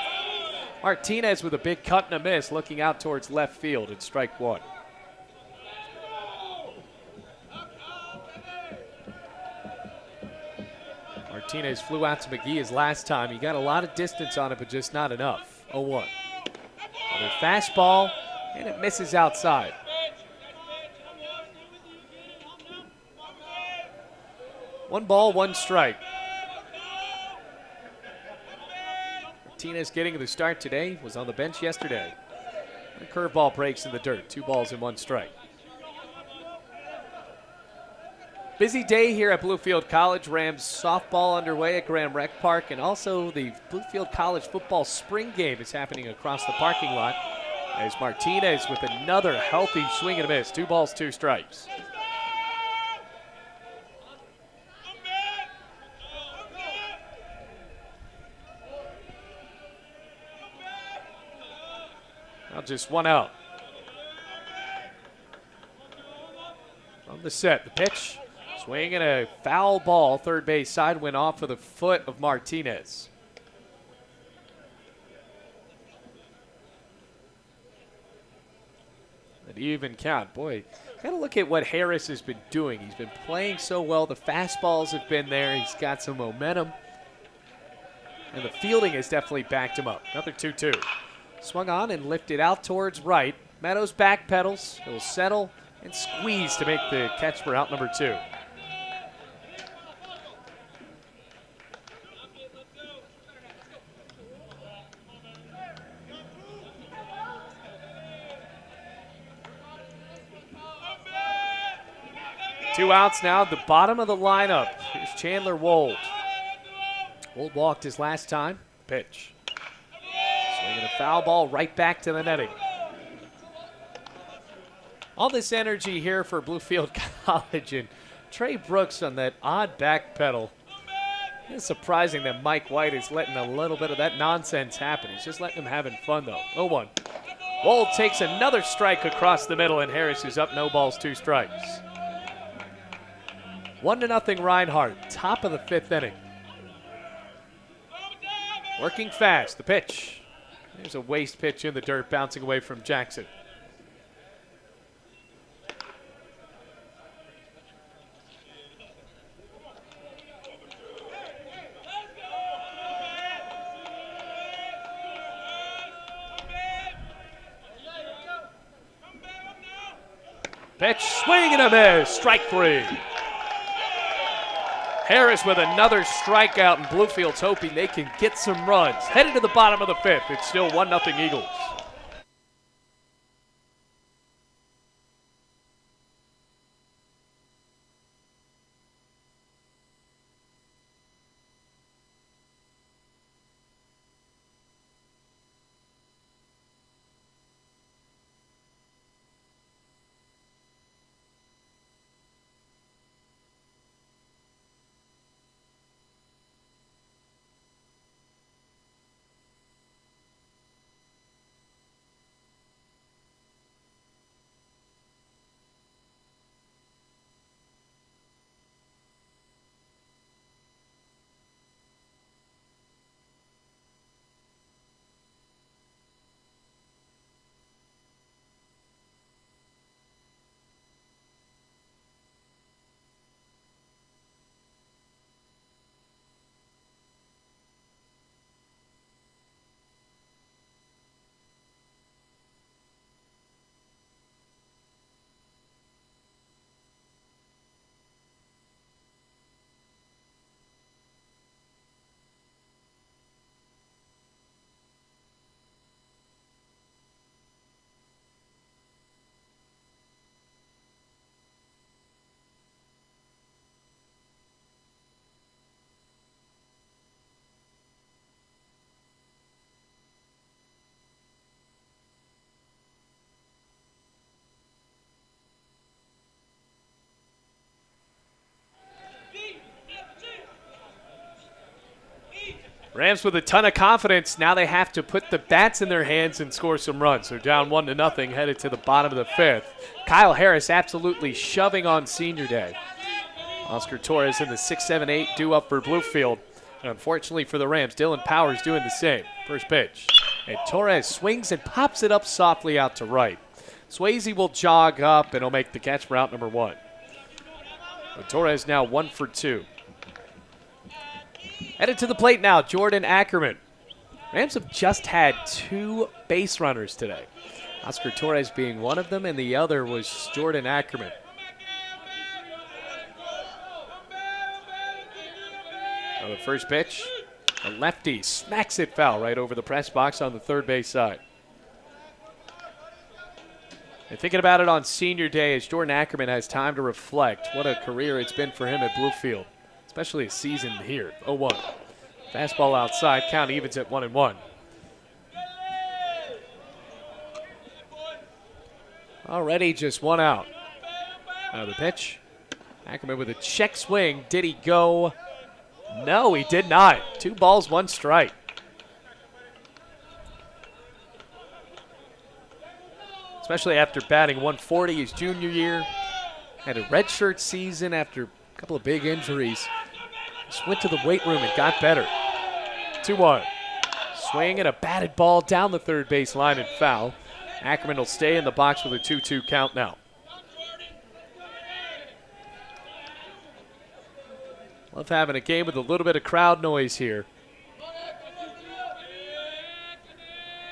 Martinez with a big cut and a miss, looking out towards left field at strike 1. Martinez flew out to McGee his last time. He got a lot of distance on it, but just not enough. 0-1. Another fastball, and it misses outside. 1 ball, 1 strike. Martinez getting the start today, was on the bench yesterday. A curveball breaks in the dirt, 2 balls and 1 strike. Busy day here at Bluefield College. Rams softball underway at Graham Rec Park, and also the Bluefield College football spring game is happening across the parking lot as Martinez with another healthy swing and a miss. 2 balls, 2 strikes. Now just 1 out. From the set, the pitch. Swing and a foul ball. Third base side went off of the foot of Martinez. An even count. Boy, got to look at what Harris has been doing. He's been playing so well. The fastballs have been there. He's got some momentum. And the fielding has definitely backed him up. Another 2-2. Swung on and lifted out towards right. Meadows back pedals. He'll settle and squeeze to make the catch for out number 2. Two outs now at the bottom of the lineup. Here's Chandler Wold. Wold walked his last time. Pitch. Swinging a foul ball right back to the netting. All this energy here for Bluefield College, and Trey Brooks on that odd back pedal. It's surprising that Mike White is letting a little bit of that nonsense happen. He's just letting him having fun, though. 0-1. Wold takes another strike across the middle, and Harris is up 0 balls, 2 strikes. 1-0 Reinhardt, top of the 5th inning. Working fast, the pitch. There's a waste pitch in the dirt, bouncing away from Jackson. Pitch, swing and a miss, strike 3. Harris with another strikeout, and Bluefield's hoping they can get some runs. Headed to the bottom of the 5th, it's still 1-0 Eagles. Rams with a ton of confidence. Now they have to put the bats in their hands and score some runs. They're down 1-0, headed to the bottom of the fifth. Kyle Harris absolutely shoving on senior day. Oscar Torres in the 6-7-8 due up for Bluefield. And unfortunately for the Rams, Dylan Powers doing the same. First pitch. And Torres swings and pops it up softly out to right. Swayze will jog up and he'll make the catch for out number one. So Torres now 1 for 2. Headed to the plate now, Jordan Ackerman. Rams have just had 2 base runners today. Oscar Torres being one of them, and the other was Jordan Ackerman. Now the first pitch, a lefty smacks it foul right over the press box on the third base side. And thinking about it on senior day as Jordan Ackerman has time to reflect, what a career it's been for him at Bluefield. Especially a season here, 0-1. Fastball outside, count evens at 1-1. Already just 1 out. Now the pitch. Ackerman with a check swing. Did he go? No, he did not. 2 balls, 1 strike. Especially after batting 140 his junior year. Had a redshirt season after a couple of big injuries. Just went to the weight room and got better. 2-1. Swing and a batted ball down the third base line and foul. Ackerman will stay in the box with a 2-2 count now. Love having a game with a little bit of crowd noise here.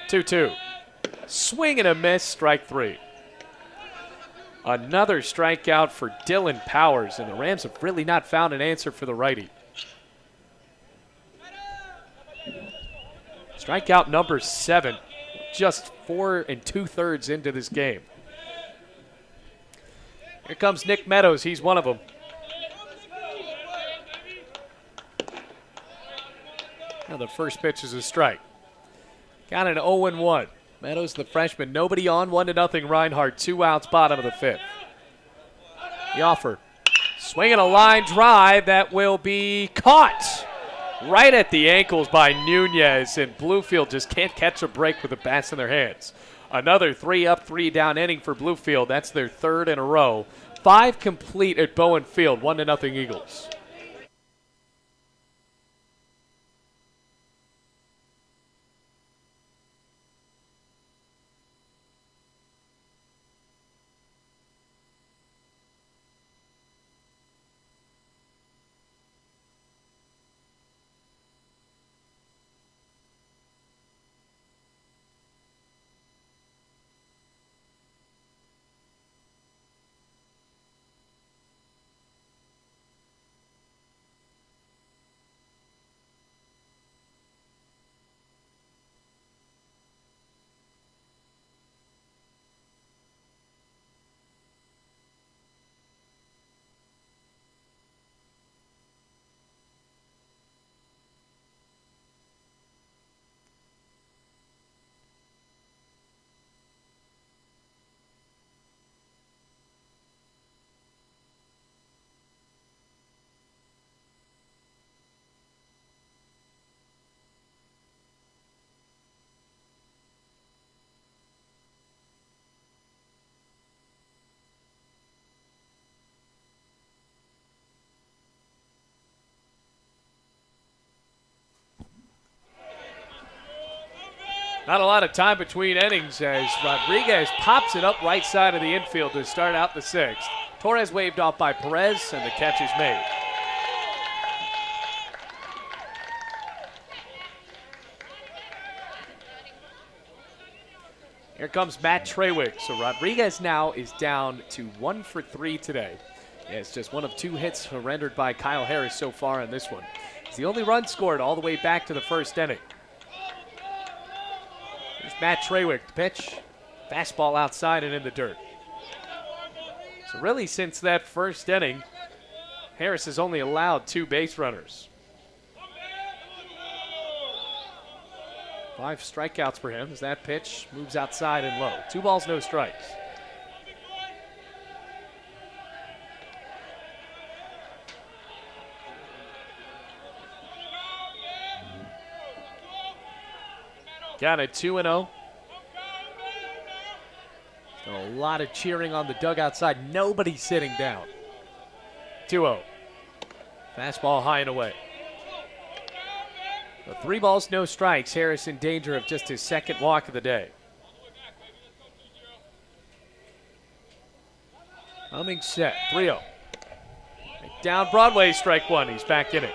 2-2. Swing and a miss, strike 3. Another strikeout for Dylan Powers, and the Rams have really not found an answer for the righty. Strikeout number 7, just 4 2/3 into this game. Here comes Nick Meadows. He's one of them. Now the first pitch is a strike. Got an 0-1. Meadows, the freshman. Nobody on, 1-0 Reinhardt. 2 outs, bottom of the fifth. The offer. Swinging a line drive that will be caught right at the ankles by Nunez, and Bluefield just can't catch a break with the bats in their hands. Another 3 up, 3 down inning for Bluefield. That's their 3rd in a row. 5 complete at Bowen Field, 1-0 Eagles. Not a lot of time between innings as Rodriguez pops it up right side of the infield to start out the 6th. Torres waved off by Perez, and the catch is made. Here comes Matt Trawick. So Rodriguez now is down to 1 for 3 today. Yeah, it's just 1 of 2 hits surrendered by Kyle Harris so far in this one. It's the only run scored all the way back to the 1st inning. Matt Trawick, the pitch, fastball outside and in the dirt. So really since that 1st inning, Harris has only allowed 2 base runners. 5 strikeouts for him as that pitch moves outside and low. 2 balls, no strikes. Got a 2-0. A lot of cheering on the dugout side. Nobody sitting down. 2-0. Fastball high and away. So 3 balls, no strikes. Harris in danger of just his second walk of the day. Humming set. 3-0. Down Broadway, strike 1. He's back in it.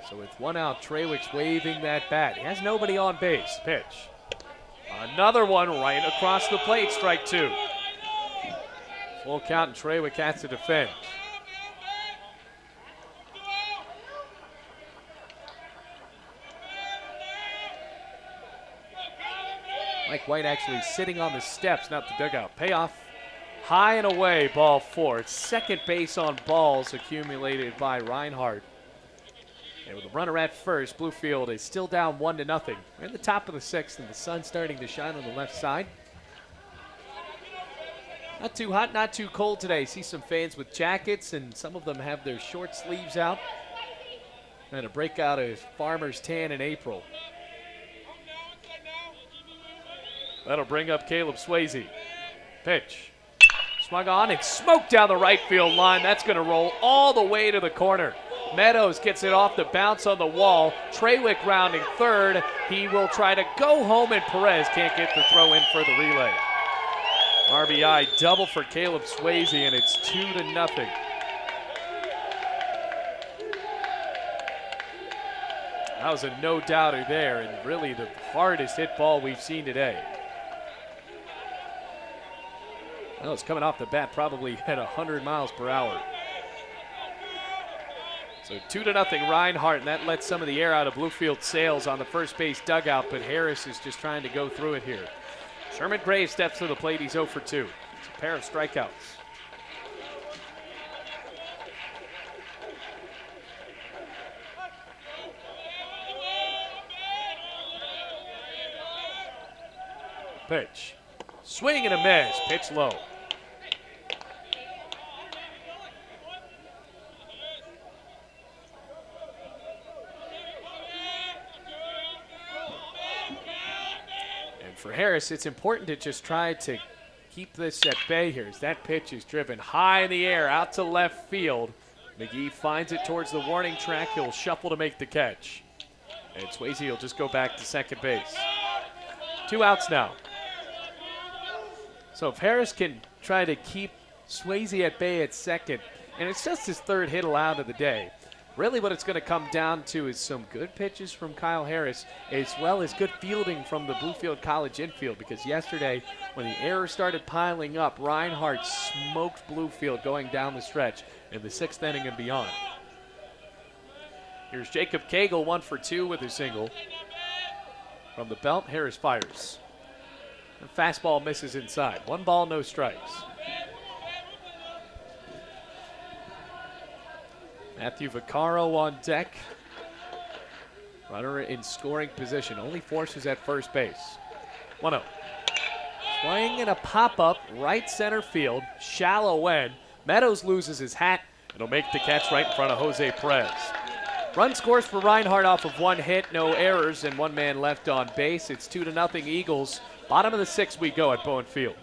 So with 1 out, Trawick's waving that bat. He has nobody on base. Pitch. Another one right across the plate, strike 2. Full count, and Trawick has to defend. Mike White actually sitting on the steps, not the dugout. Payoff high and away, ball 4. It's second base on balls accumulated by Reinhardt. And with a runner at first, Bluefield is still down 1-0. We're in the top of the 6th, and the sun's starting to shine on the left side. Not too hot, not too cold today. See some fans with jackets, and some of them have their short sleeves out. And a breakout of farmer's tan in April. That'll bring up Caleb Swayze. Pitch. Swung on and smoked down the right field line. That's going to roll all the way to the corner. Meadows gets it off the bounce on the wall. Trawick rounding third. He will try to go home, and Perez can't get the throw in for the relay. RBI double for Caleb Swayze, and it's 2-0. That was a no-doubter there, and really the hardest hit ball we've seen today. That was coming off the bat probably at 100 miles per hour. So 2-0 Reinhardt, and that lets some of the air out of Bluefield sails on the first base dugout, but Harris is just trying to go through it here. Sherman Graves steps to the plate. He's 0 for 2. It's a pair of strikeouts. Pitch. Swing and a miss. Pitch low. For Harris, it's important to just try to keep this at bay here as that pitch is driven high in the air out to left field. McGee finds it towards the warning track. He'll shuffle to make the catch. And Swayze will just go back to second base. 2 outs now. So if Harris can try to keep Swayze at bay at second, and it's just his 3rd hit allowed of the day, really what it's going to come down to is some good pitches from Kyle Harris as well as good fielding from the Bluefield College infield, because yesterday when the errors started piling up, Reinhardt smoked Bluefield going down the stretch in the 6th inning and beyond. Here's Jacob Cagle, 1 for 2 with a single. From the belt, Harris fires. The fastball misses inside. 1 ball, no strikes. Matthew Vaccaro on deck. Runner in scoring position. Only forces at first base. 1-0. Swing and a pop-up right center field. Shallow end. Meadows loses his hat. It'll make the catch right in front of Jose Perez. Run scores for Reinhardt off of 1 hit, no errors, and 1 man left on base. It's 2-0 Eagles. Bottom of the 6th we go at Bowen Field.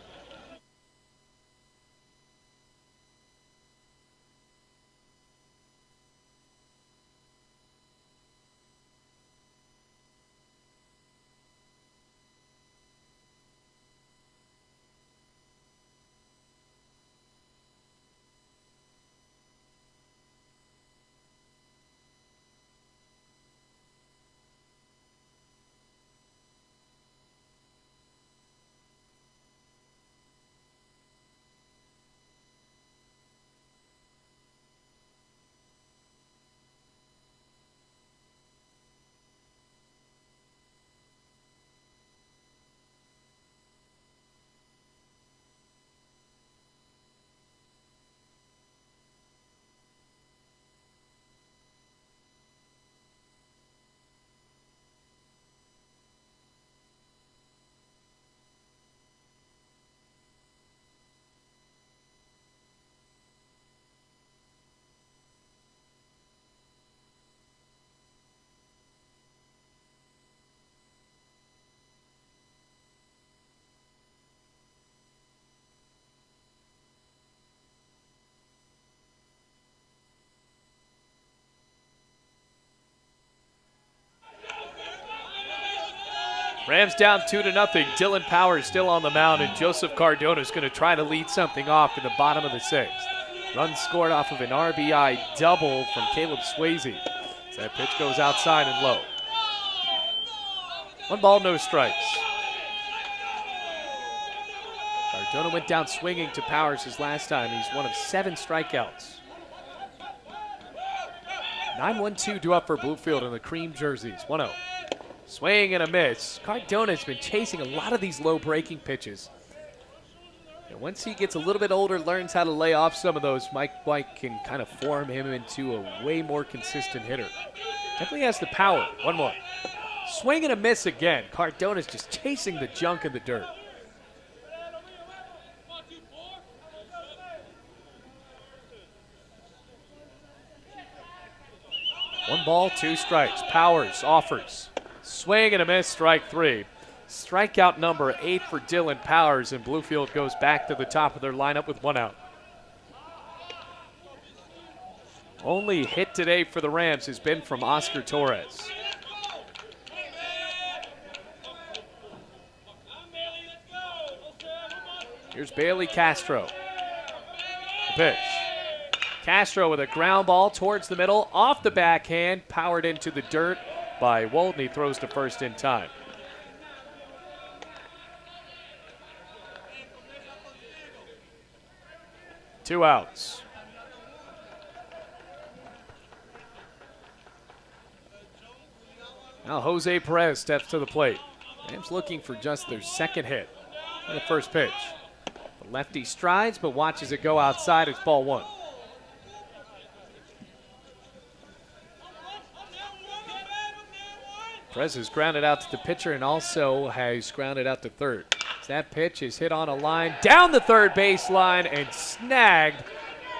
Rams down 2-0. Dylan Powers still on the mound, and Joseph Cardona is going to try to lead something off in the bottom of the 6th. Run scored off of an RBI double from Caleb Swayze. That pitch goes outside and low. 1 ball, no strikes. Cardona went down swinging to Powers his last time. He's one of 7 strikeouts. 9-1-2 due up for Bluefield in the cream jerseys. 1-0. Swing and a miss. Cardona's been chasing a lot of these low breaking pitches. And once he gets a little bit older, learns how to lay off some of those, Mike White can kind of form him into a way more consistent hitter. Definitely has the power. 1 more. Swing and a miss again. Cardona's just chasing the junk in the dirt. One ball, 2 strikes. Powers offers. Swing and a miss, strike 3. Strikeout number 8 for Dylan Powers, and Bluefield goes back to the top of their lineup with 1 out. Only hit today for the Rams has been from Oscar Torres. Here's Bailey Castro. The pitch. Castro with a ground ball towards the middle, off the backhand, powered into the dirt by Walden. He throws to first in time. Two outs. Now Jose Perez steps to the plate. Rams looking for just their 2nd hit on the first pitch. The lefty strides but watches it go outside. It's ball 1. Perez has grounded out to the pitcher and also has grounded out to third. That pitch is hit on a line down the third baseline and snagged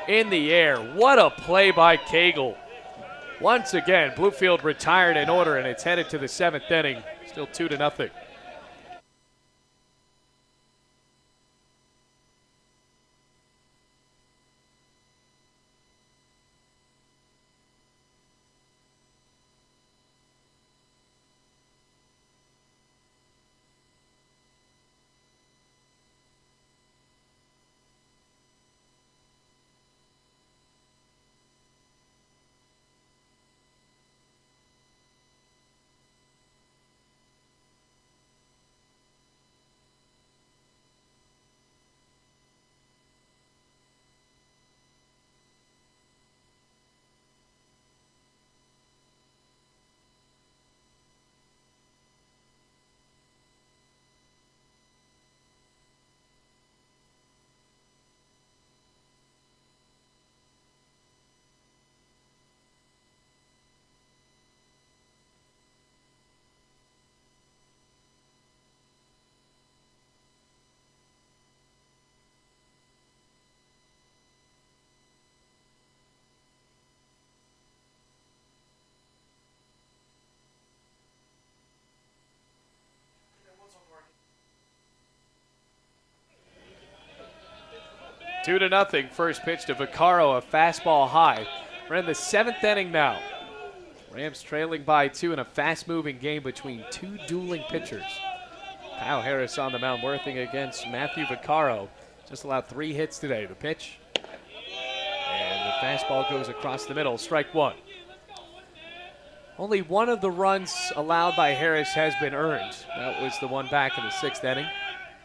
in the air. What a play by Cagle. Once again, Bluefield retired in order, and it's headed to the 7th inning. Still 2-0. Two to nothing. First pitch to Vaccaro, a fastball high. We're in the 7th inning now. Rams trailing by 2 in a fast-moving game between 2 dueling pitchers. Kyle Harris on the mound, working against Matthew Vaccaro. Just allowed 3 hits today. The pitch, and the fastball goes across the middle. Strike 1. Only one of the runs allowed by Harris has been earned. That was the one back in the 6th inning.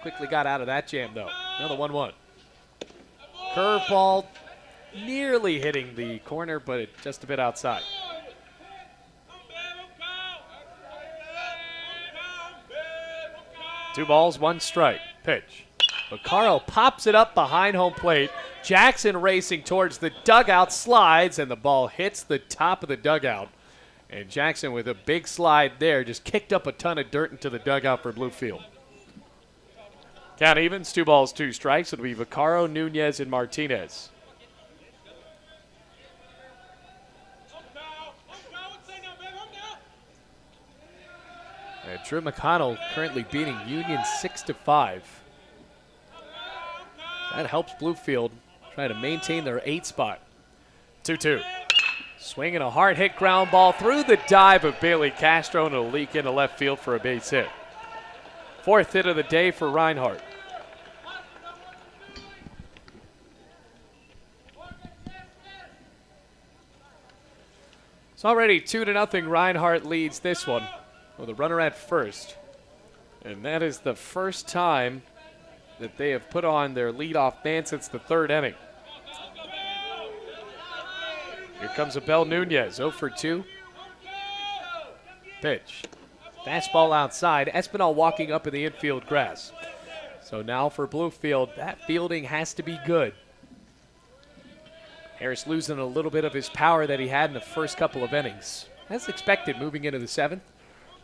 Quickly got out of that jam, though. Another 1-1. Curveball nearly hitting the corner, but it just a bit outside. Two balls, 1 strike. Pitch. Vaccaro pops it up behind home plate. Jackson racing towards the dugout, slides, and the ball hits the top of the dugout. And Jackson with a big slide there just kicked up a ton of dirt into the dugout for Bluefield. Count evens, 2 balls, 2 strikes. It'll be Vaccaro, Nunez, and Martinez. And Drew McConnell currently beating Union 6-5. That helps Bluefield try to maintain their 8th spot. 2-2. Swinging a hard hit ground ball through the dive of Bailey Castro, and it'll leak into left field for a base hit. Fourth hit of the day for Reinhardt. It's already 2-0. Reinhardt leads this one with a runner at first. And that is the first time that they have put on their leadoff man since the third inning. Here comes Abel Nunez, 0 for 2. Pitch. Fastball outside. Espinal walking up in the infield grass. So now for Bluefield, that fielding has to be good. Harris losing a little bit of his power that he had in the first couple of innings. As expected moving into the seventh.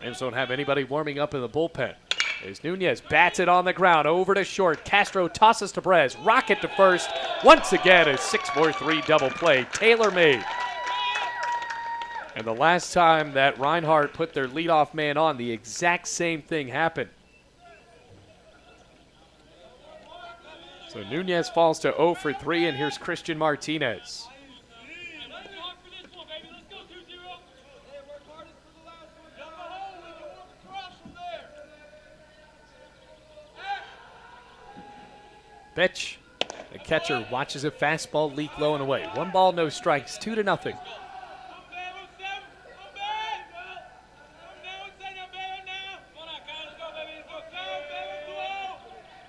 Rams don't have anybody warming up in the bullpen. As Nunez bats it on the ground, over to short. Castro tosses to Perez, rocket to first. Once again, a 6-4-3 double play, tailor-made. And the last time that Reinhardt put their leadoff man on, the exact same thing happened. So Nunez falls to 0 for 3, and here's Christian Martinez. Pitch. The catcher watches a fastball leak low and away. 1 ball, no strikes, 2-0.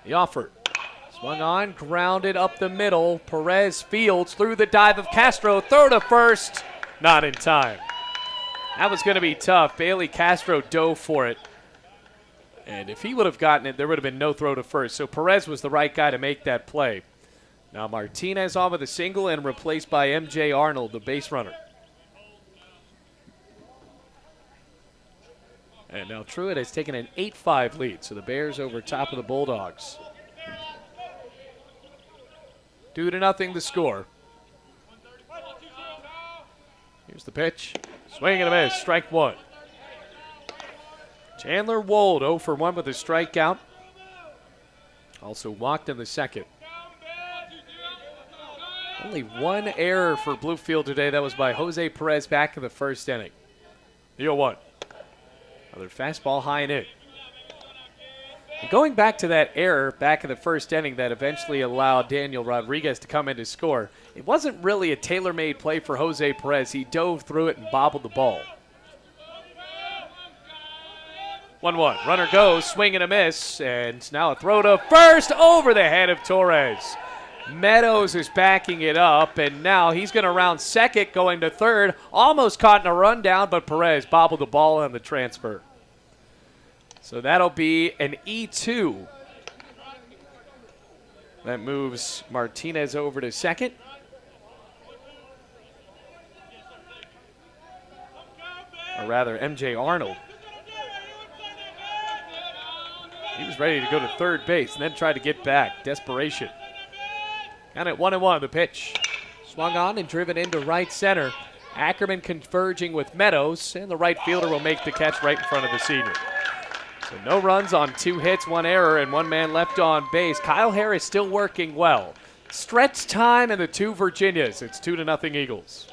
The offer. Swung on, grounded up the middle. Perez fields through the dive of Castro. Throw to first. Not in time. That was going to be tough. Bailey Castro dove for it. And if he would have gotten it, there would have been no throw to first. So Perez was the right guy to make that play. Now Martinez on with a single and replaced by M.J. Arnold, the base runner. And now Truitt has taken an 8-5 lead. So the Bears over top of the Bulldogs. 2-0 the score. Here's the pitch. Swing and a miss. Strike one. Chandler Wold 0 for 1 with a strikeout. Also walked in the second. Only one error for Bluefield today. That was by Jose Perez back in the first inning. 0-1. Another fastball high and in. And going back to that error back in the first inning that eventually allowed Daniel Rodriguez to come in to score, it wasn't really a tailor-made play for Jose Perez. He dove through it and bobbled the ball. 1-1. Runner goes, swing and a miss, and now a throw to first over the head of Torres. Meadows is backing it up, and now he's going to round second, going to third. Almost caught in a rundown, but Perez bobbled the ball on the transfer. So that'll be an E2. That moves Martinez over to second. Or rather, M.J. Arnold. He was ready to go to third base and then tried to get back. Desperation. And at 1-1, the pitch. Swung on and driven into right center. Ackerman converging with Meadows, and the right fielder will make the catch right in front of the senior. So no runs on 2 hits, 1 error, and 1 man left on base. Kyle Harris still working well. Stretch time in the 2 Virginias. It's 2-0 Eagles.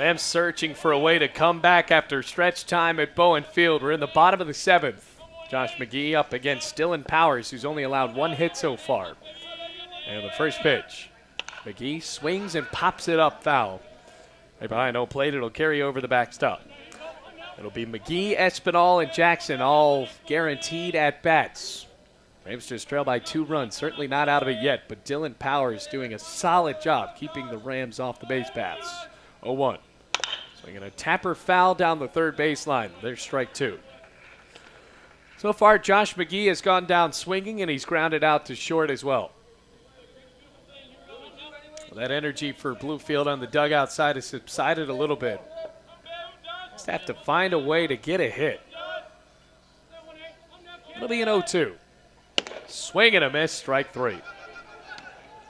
Rams searching for a way to come back after stretch time at Bowen Field. We're in the bottom of the 7th. Josh McGee up against Dylan Powers, who's only allowed 1 hit so far. And the first pitch. McGee swings and pops it up foul. Right behind home plate, it'll carry over the backstop. It'll be McGee, Espinal, and Jackson all guaranteed at bats. Rams just trail by 2 runs. Certainly not out of it yet, but Dylan Powers doing a solid job keeping the Rams off the base paths. 0-1. Swinging a tapper foul down the third baseline. There's strike 2. So far, Josh McGee has gone down swinging, and he's grounded out to short as well. That energy for Bluefield on the dugout side has subsided a little bit. Just have to find a way to get a hit. It'll be an 0-2. Swing and a miss, strike 3.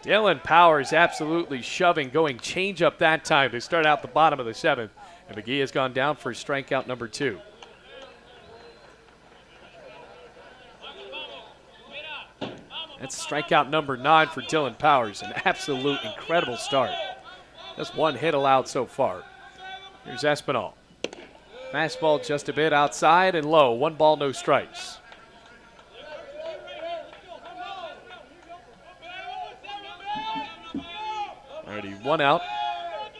Dylan Powers absolutely shoving, going changeup that time to start out the bottom of the 7th. And McGee has gone down for strikeout number 2. That's strikeout number 9 for Dylan Powers. An absolute incredible start. Just 1 hit allowed so far. Here's Espinal. Fastball just a bit outside and low. 1 ball, no strikes. Already 1 out.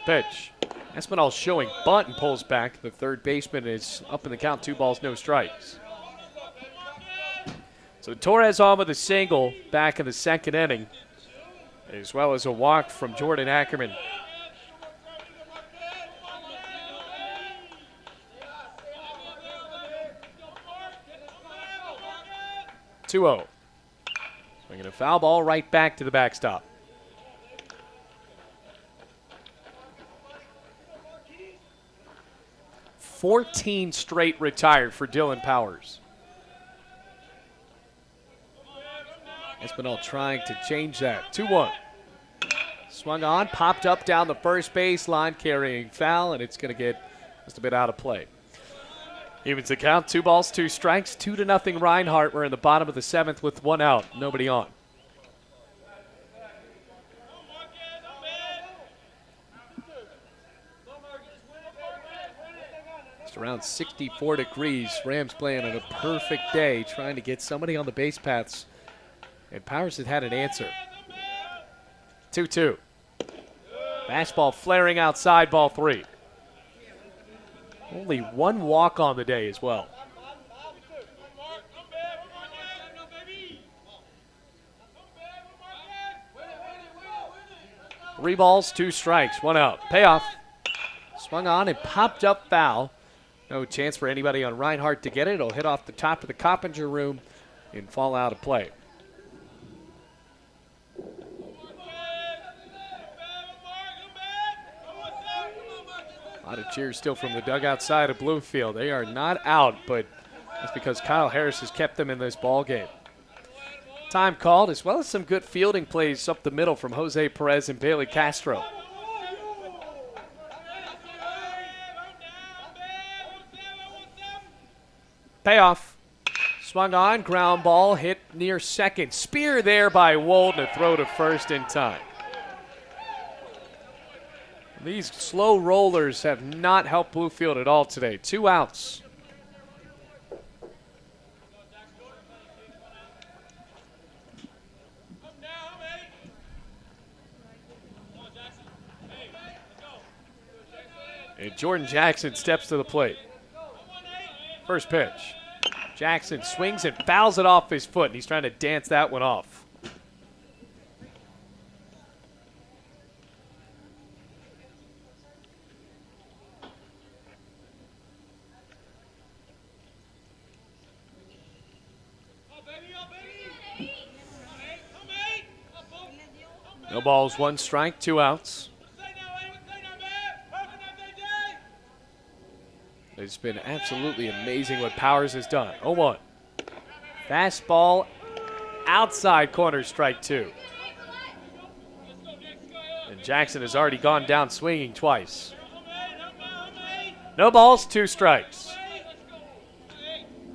Pitch. Espinal showing bunt and pulls back. The third baseman is up in the count. 2 balls, no strikes. So Torres on with a single back in the 2nd inning, as well as a walk from Jordan Ackerman. (2-0). Swinging a foul ball right back to the backstop. (14 straight retired for Dylan Powers. Espinal trying to change that. 2-1. Swung on, popped up down the first baseline, carrying foul, and it's going to get just a bit out of play. Evens the count, 2 balls, 2 strikes, 2-0 Reinhardt. We're in the bottom of the 7th with 1 out, nobody on. It's around 64 degrees. Rams playing on a perfect day, trying to get somebody on the base paths. And Powers had had an answer. 2-2. Fastball flaring outside, ball 3. Only 1 walk on the day as well. Three balls, 2 strikes, 1 out. Payoff. Swung on and popped up foul. No chance for anybody on Reinhardt to get it. It'll hit off the top of the Coppinger room and fall out of play. A lot of cheers still from the dugout side of Bluefield. They are not out, but that's because Kyle Harris has kept them in this ball game. Time called, as well as some good fielding plays up the middle from Jose Perez and Bailey Castro. Payoff. Swung on, ground ball, hit near second. Spear there by Wold, and a throw to first in time. These slow rollers have not helped Bluefield at all today. 2 outs. And Jordan Jackson steps to the plate. First pitch. Jackson swings and fouls it off his foot, and he's trying to dance that one off. No balls, 1 strike, 2 outs. It's been absolutely amazing what Powers has done. 0-1. Fastball outside corner, strike 2. And Jackson has already gone down swinging twice. No balls, 2 strikes.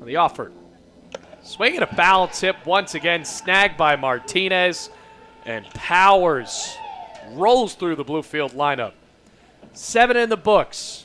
The offer. Swinging a foul tip once again, snagged by Martinez. And Powers rolls through the Bluefield lineup. 7 in the books.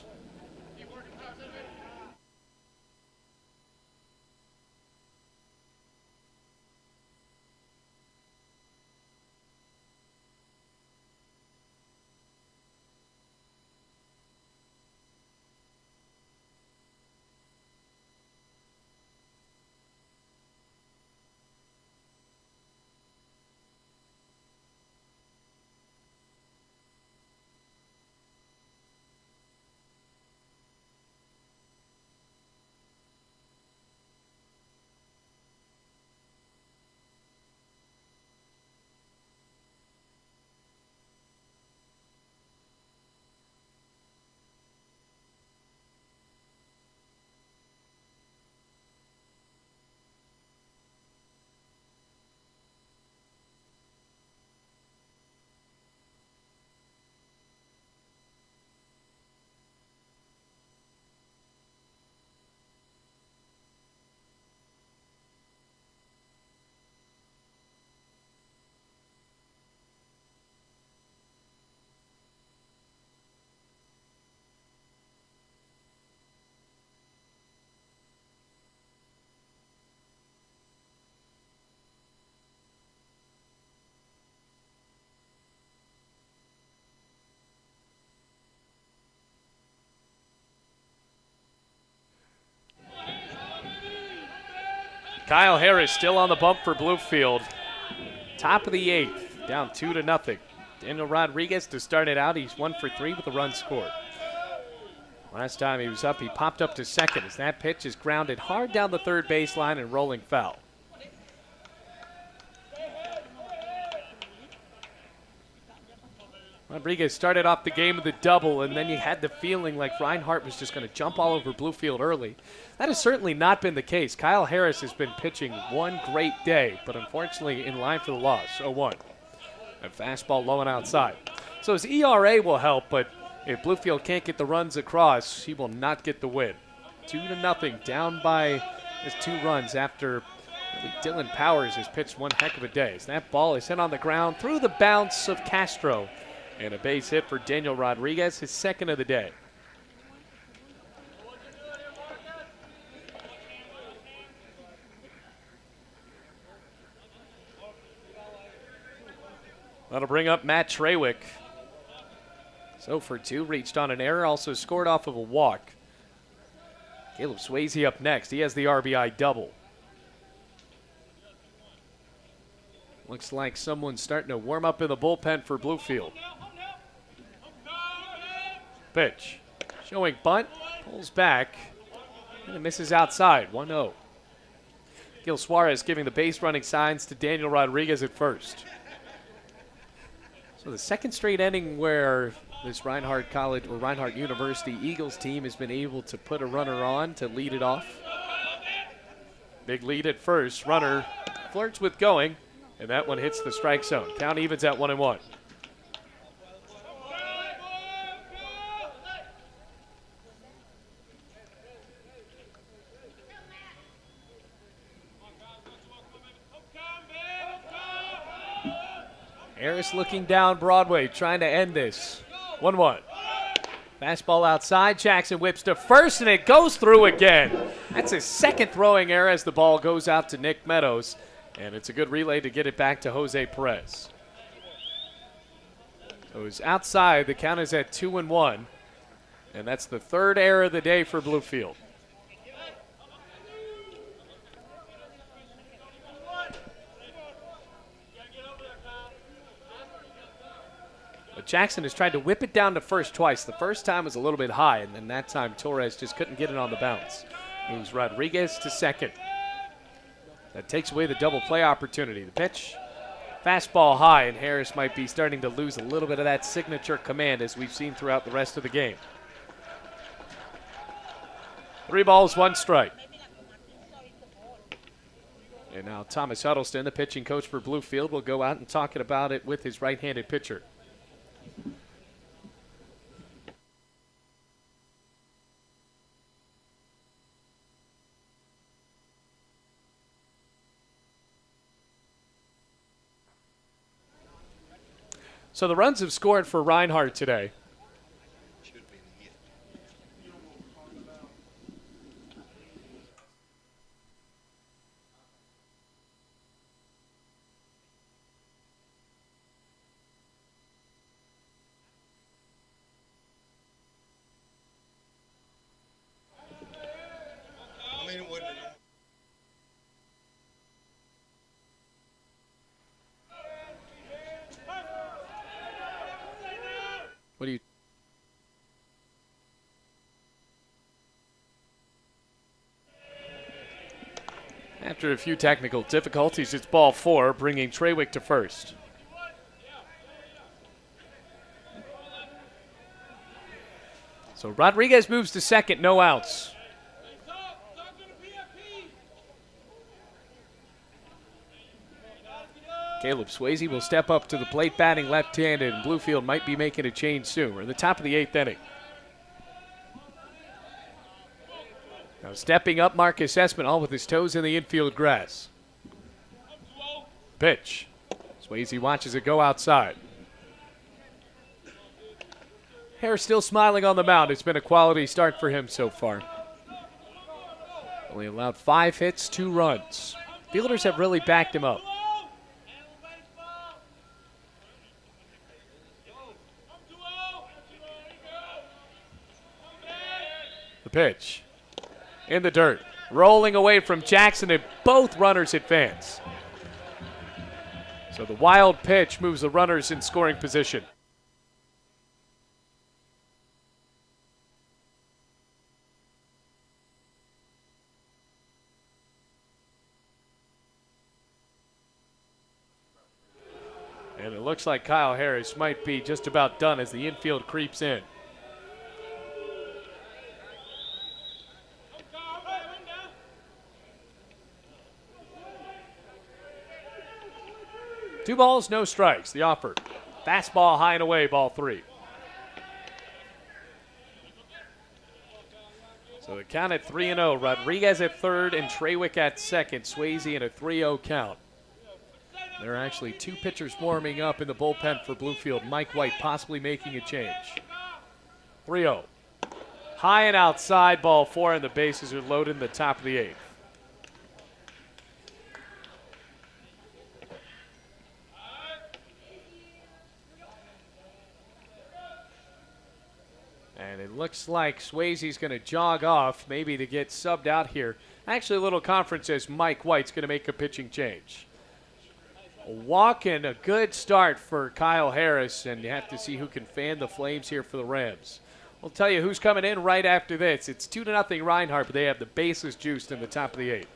Kyle Harris still on the bump for Bluefield. Top of the 8th, down 2-0. Daniel Rodriguez to start it out. He's 1 for 3 with a run scored. Last time he was up, he popped up to second as that pitch is grounded hard down the third baseline and rolling foul. Rodriguez started off the game with a double, and then you had the feeling like Reinhardt was just going to jump all over Bluefield early. That has certainly not been the case. Kyle Harris has been pitching one great day, but unfortunately in line for the loss, 0-1. A fastball low and outside. So his ERA will help, but if Bluefield can't get the runs across, he will not get the win. 2-0, down by his 2 runs after really Dylan Powers has pitched one heck of a day. As that ball is hit on the ground through the bounce of Castro. And a base hit for Daniel Rodriguez, his second of the day. That'll bring up Matt Trawick. So for 2, reached on an error, also scored off of a walk. Caleb Swayze up next. He has the RBI double. Looks like someone's starting to warm up in the bullpen for Bluefield. Pitch. Showing bunt. Pulls back. And it misses outside. 1-0. Gil Suarez giving the base running signs to Daniel Rodriguez at first. So the second straight inning where this Reinhardt College or Reinhardt University Eagles team has been able to put a runner on to lead it off. Big lead at first. Runner flirts with going, and that one hits the strike zone. Count evens at 1-1. Harris looking down Broadway, trying to end this. 1-1. Fastball outside. Jackson whips to first, and it goes through again. That's his second throwing error as the ball goes out to Nick Meadows. And it's a good relay to get it back to Jose Perez. So it's outside. The count is at 2-1. And that's the third error of the day for Bluefield. But Jackson has tried to whip it down to first twice. The first time was a little bit high, and then that time Torres just couldn't get it on the bounce. Moves Rodriguez to second. That takes away the double play opportunity. The pitch, fastball high, and Harris might be starting to lose a little bit of that signature command as we've seen throughout the rest of the game. 3 balls, 1 strike. And now Thomas Huddleston, the pitching coach for Bluefield, will go out and talk about it with his right-handed pitcher. So the runs have scored for Reinhardt today. What do you? After a few technical difficulties, it's ball 4, bringing Trawick to first. So Rodriguez moves to second, no outs. Caleb Swayze will step up to the plate batting left-handed, and Bluefield might be making a change soon. We're in the top of the 8th inning. Now stepping up, Marcus Espinal with his toes in the infield grass. Pitch. Swayze watches it go outside. Hare still smiling on the mound. It's been a quality start for him so far. Only allowed 5 hits, 2 runs. Fielders have really backed him up. The pitch. In the dirt. Rolling away from Jackson, and both runners advance. So the wild pitch moves the runners in scoring position. And it looks like Kyle Harris might be just about done as the infield creeps in. Two balls, no strikes. The offer. Fastball high and away, ball 3. So the count at 3-0. Rodriguez at third and Trawick at second. Swayze in a 3-0 count. There are actually 2 pitchers warming up in the bullpen for Bluefield. Mike White possibly making a change. 3-0. High and outside, ball 4, and the bases are loaded in the top of the 8th. And it looks like Swayze's going to jog off, maybe to get subbed out here. Actually, a little conference says Mike White's going to make a pitching change. A walk and a good start for Kyle Harris, and you have to see who can fan the flames here for the Rams. We'll tell you who's coming in right after this. It's 2-0 Reinhardt, but they have the bases juiced in the top of the 8th.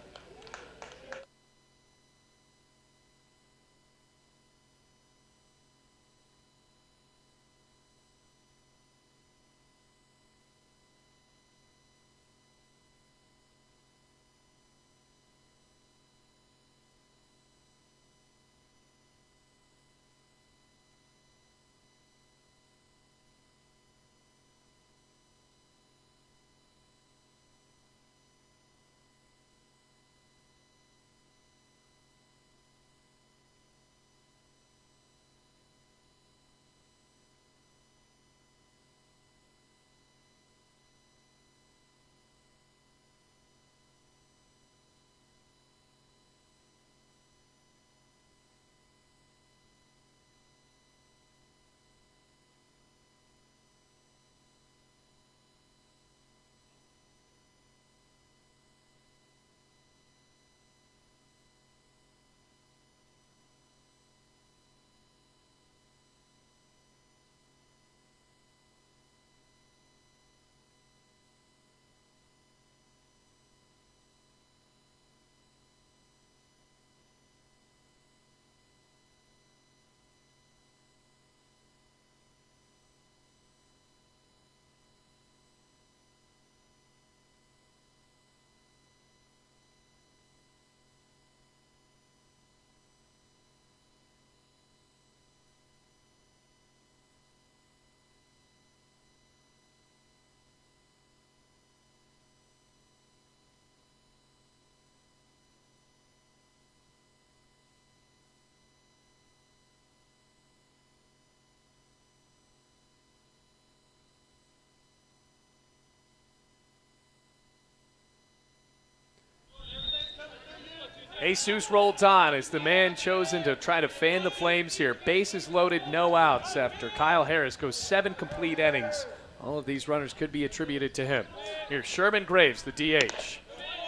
Jesus rolls on as the man chosen to try to fan the flames here. Bases loaded, no outs after Kyle Harris goes 7 complete innings. All of these runners could be attributed to him. Here's Sherman Graves, the DH.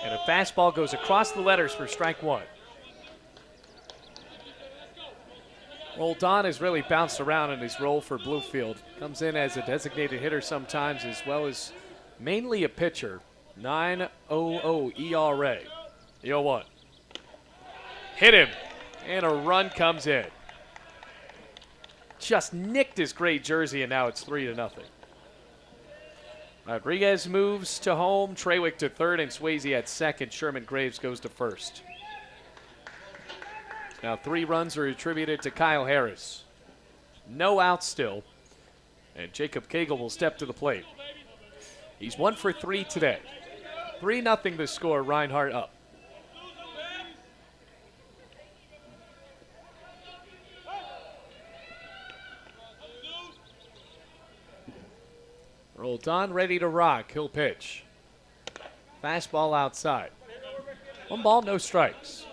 And a fastball goes across the letters for strike 1. Roldan has really bounced around in his role for Bluefield. Comes in as a designated hitter sometimes, as well as mainly a pitcher. 9.00 ERA. 0-1. Hit him, and a run comes in. Just nicked his gray jersey, and now it's 3-0. Rodriguez moves to home, Trawick to third, and Swayze at second. Sherman Graves goes to first. Now 3 runs are attributed to Kyle Harris. No outs still, and Jacob Cagle will step to the plate. He's 1 for 3 today. 3-0 the score, Reinhardt up. Roldan ready to rock. He'll pitch. Fastball outside. 1 ball, no strikes.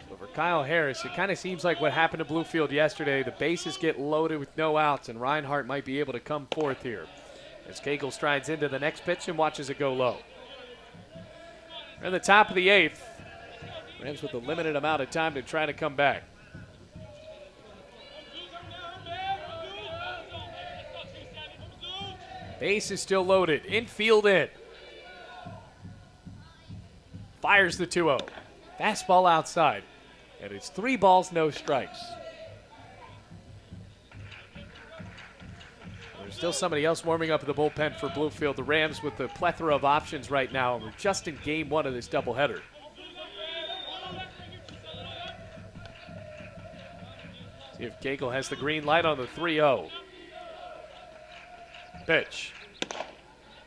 So for Kyle Harris, it kind of seems like what happened to Bluefield yesterday. The bases get loaded with no outs, and Reinhardt might be able to come forth here as Cagle strides into the next pitch and watches it go low. We're in the top of the 8th. Rams with a limited amount of time to try to come back. Base is still loaded. Infield in. Fires the 2-0. Fastball outside. And it's 3 balls, no strikes. There's still somebody else warming up in the bullpen for Bluefield. The Rams with the plethora of options right now. And we're just in game 1 of this doubleheader. See if Cagle has the green light on the 3-0. Pitch.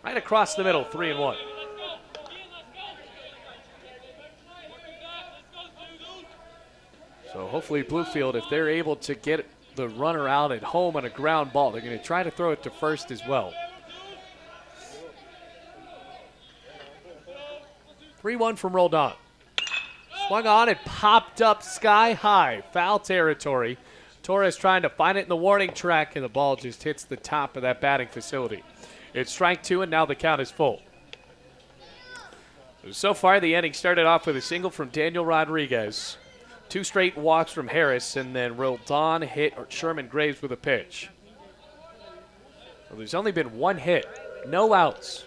Right across the middle, 3-1. So hopefully Bluefield, if they're able to get the runner out at home on a ground ball, they're going to try to throw it to first as well. 3-1 from Roldan. Swung on and popped up sky high. Foul territory. Torres trying to find it in the warning track, and the ball just hits the top of that batting facility. It's strike 2, and now the count is full. So far, the inning started off with a single from Daniel Rodriguez, 2 straight walks from Harris, and then Roldan hit Sherman Graves with a pitch. Well, there's only been 1 hit, no outs.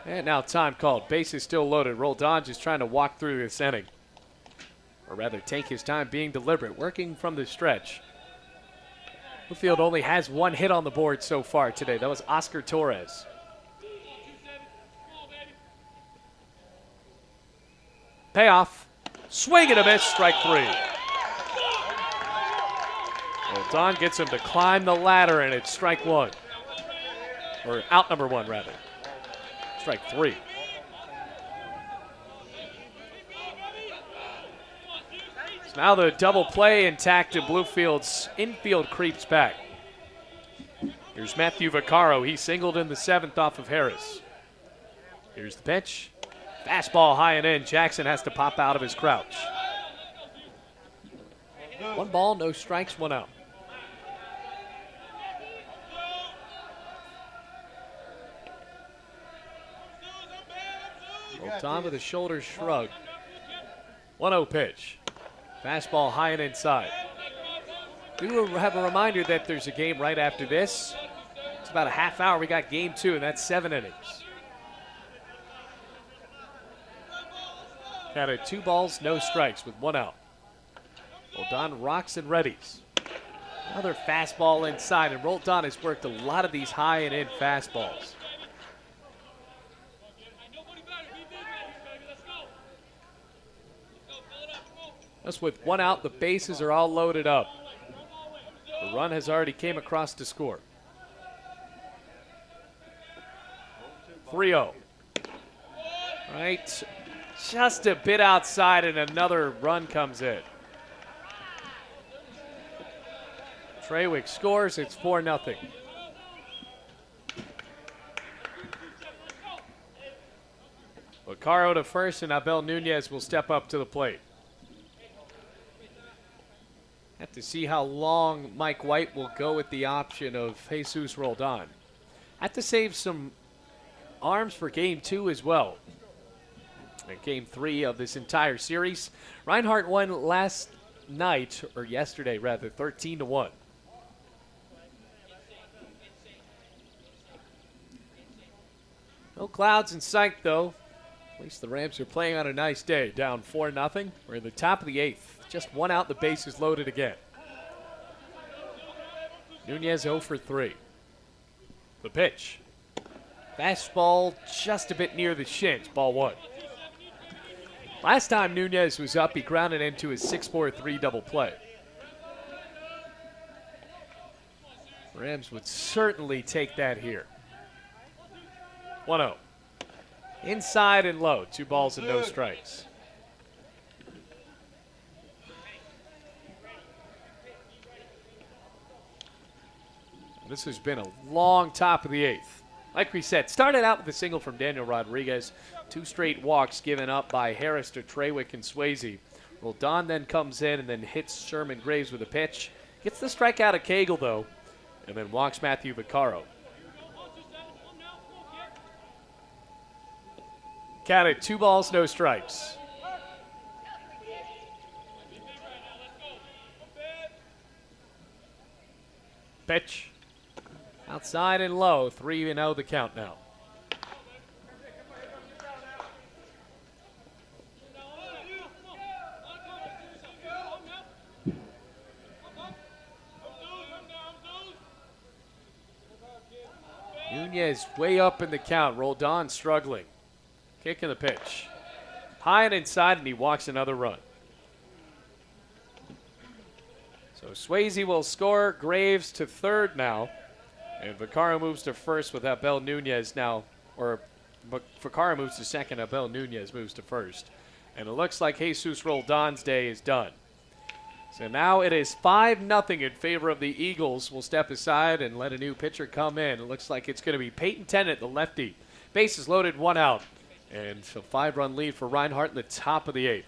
And now time called. Base is still loaded. Roldan just trying to walk through this inning. Or rather, take his time being deliberate, working from the stretch. Bluefield only has 1 hit on the board so far today. That was Oscar Torres. Payoff. Swing and a miss. Strike 3. Roldan gets him to climb the ladder, and it's strike 1. Or out number 1, rather. Strike 3. So now the double play intact, and Bluefield's infield creeps back. Here's Matthew Vaccaro. He singled in the 7th off of Harris. Here's the pitch. Fastball high and in. Jackson has to pop out of his crouch. 1 ball, no strikes, 1 out. Roldan with a shoulder shrug. 1-0 pitch. Fastball high and inside. We will have a reminder that there's a game right after this. It's about a half hour. We got game 2, and that's 7 innings. Counted 2 balls, no strikes with 1 out. Roldan rocks and readies. Another fastball inside, and Roldan has worked a lot of these high and in fastballs. Just with 1 out, the bases are all loaded up. The run has already came across to score. 3-0. Right, just a bit outside, and another run comes in. Trawick scores, it's 4-0. Vaccaro to first, and Abel Nunez will step up to the plate. Have to see how long Mike White will go with the option of Jesus Roldan. Have to save some arms for game 2 as well. And game 3 of this entire series. Reinhardt won last night, or yesterday rather, 13-1. No clouds in sight though. At least the Rams are playing on a nice day. Down 4-0. We're in the top of the 8th. Just one out, the bases loaded again. Nunez 0 for 3. The pitch. Fastball just a bit near the shins, ball 1. Last time Nunez was up, he grounded into his 6-4-3 double play. Rams would certainly take that here. 1-0. Inside and low, 2 balls and no strikes. This has been a long top of the 8th. Like we said, started out with a single from Daniel Rodriguez. 2 straight walks given up by Harris to Trawick and Swayze. Roldan then comes in and then hits Sherman Graves with a pitch. Gets the strikeout of Cagle, though, and then walks Matthew Vaccaro. Counted 2 balls, no strikes. Pitch. Outside and low, 3-0 the count now. Nunez way up in the count. Roldan struggling. Kicking the pitch. High and inside, and he walks another run. So Swayze will score. Graves to third now. And Vaccaro moves to first with Abel Nunez now. Or Vaccaro moves to second. Abel Nunez moves to first. And it looks like Jesus Roldan's day is done. So now it is 5-0 in favor of the Eagles. We'll step aside and let a new pitcher come in. It looks like it's going to be Peyton Tennant, the lefty. Bases loaded, 1 out. And a 5-run lead for Reinhardt in the top of the 8th.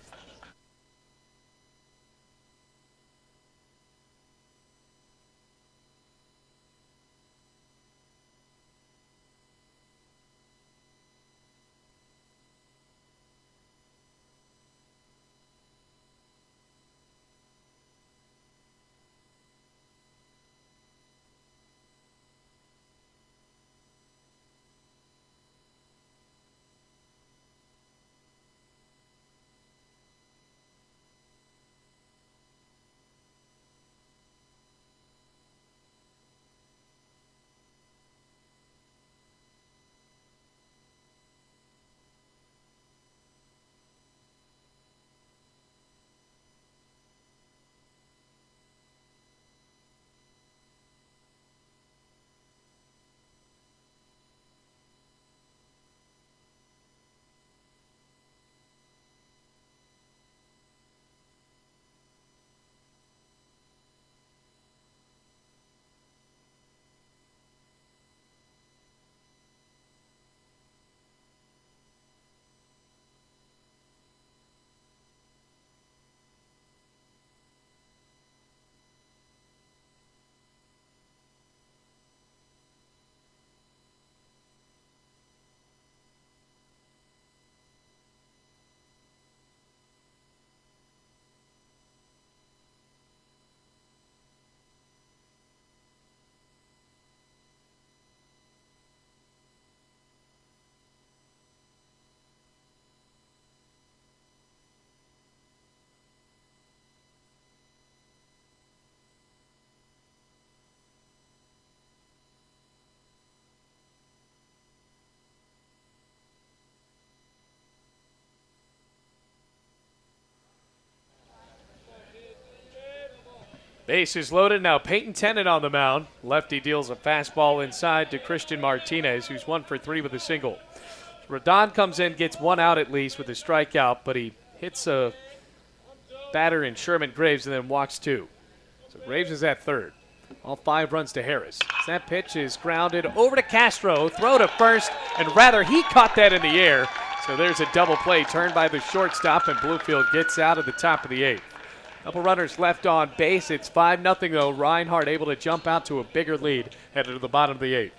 Bases loaded now. Peyton Tennant on the mound. Lefty deals a fastball inside to Christian Martinez, who's 1 for 3 with a single. Roldan comes in, gets 1 out at least with a strikeout, but he hits a batter in Sherman Graves and then walks 2. So Graves is at third. All 5 runs to Harris. That pitch is grounded over to Castro. Throw to first, and rather he caught that in the air. So there's a double play turned by the shortstop, and Bluefield gets out of the top of the 8th. Couple runners left on base. It's 5-0 though. Reinhardt able to jump out to a bigger lead headed to the bottom of the 8th.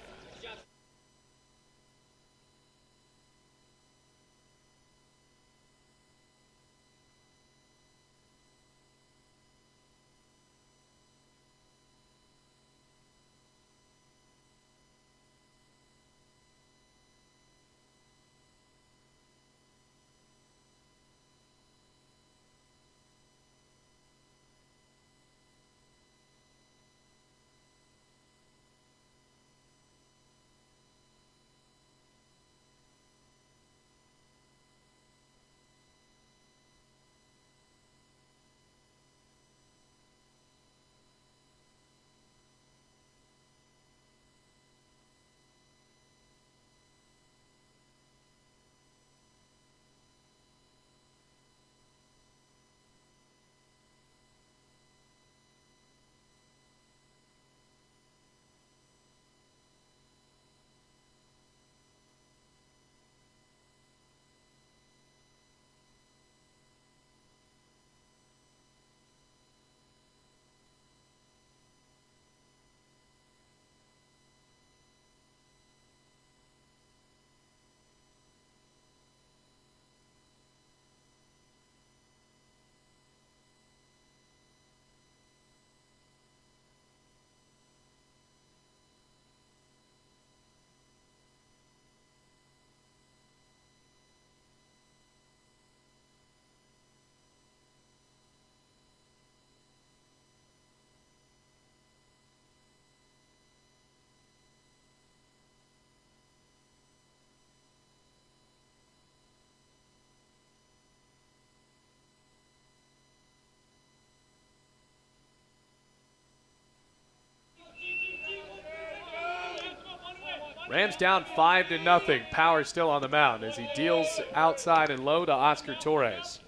Rams down 5-0. Power still on the mound as he deals outside and low to Oscar Torres.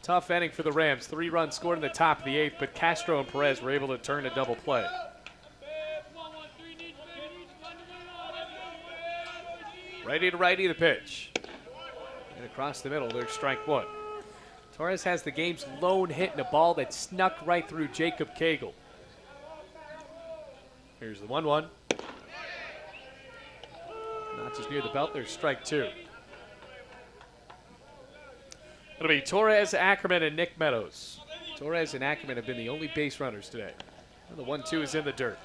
Tough inning for the Rams. 3 runs scored in the top of the 8th, but Castro and Perez were able to turn a double play. Righty to righty the pitch. And across the middle, there's strike 1. Torres has the game's lone hit in a ball that snuck right through Jacob Cagle. Here's the 1-1. Not just near the belt, there's strike 2. It'll be Torres, Ackerman, and Nick Meadows. Torres and Ackerman have been the only base runners today. And the 1-2 is in the dirt.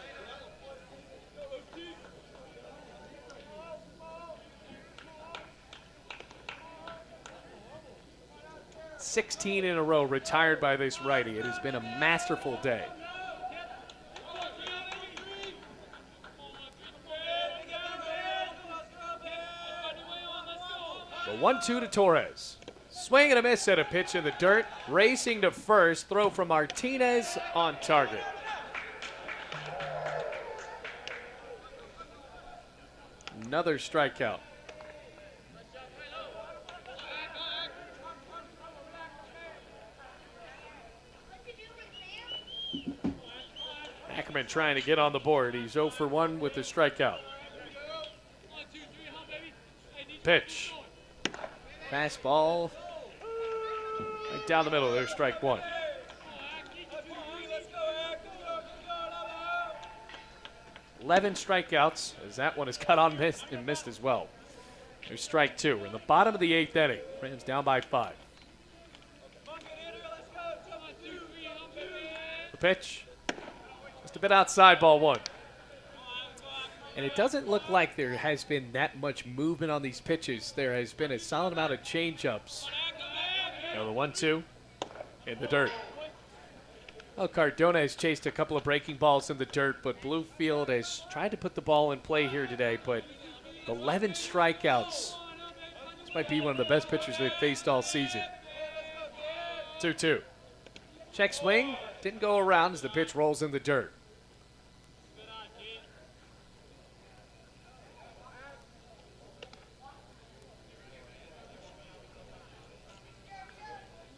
"16 in a row retired by this righty. It has been a masterful day. The 1-2 to Torres. Swing and a miss at a pitch in the dirt. Racing to first. Throw from Martinez on target. Another strikeout. Ackerman trying to get on the board. He's 0 for 1 with the strikeout. Pitch. Fastball. Right down the middle. There's strike 1. "11 strikeouts as that one is cut on and missed as well. There's strike 2. We're in the bottom of the 8th inning. Rams down by 5. The pitch. Just a bit outside, ball 1. And it doesn't look like there has been that much movement on these pitches. There has been a solid amount of change-ups. Now the 1-2 in the dirt. Well, Cardona has chased a couple of breaking balls in the dirt, but Bluefield has tried to put the ball in play here today, but 11 strikeouts. This might be one of the best pitchers they've faced all season. 2-2. Check swing. Didn't go around as the pitch rolls in the dirt.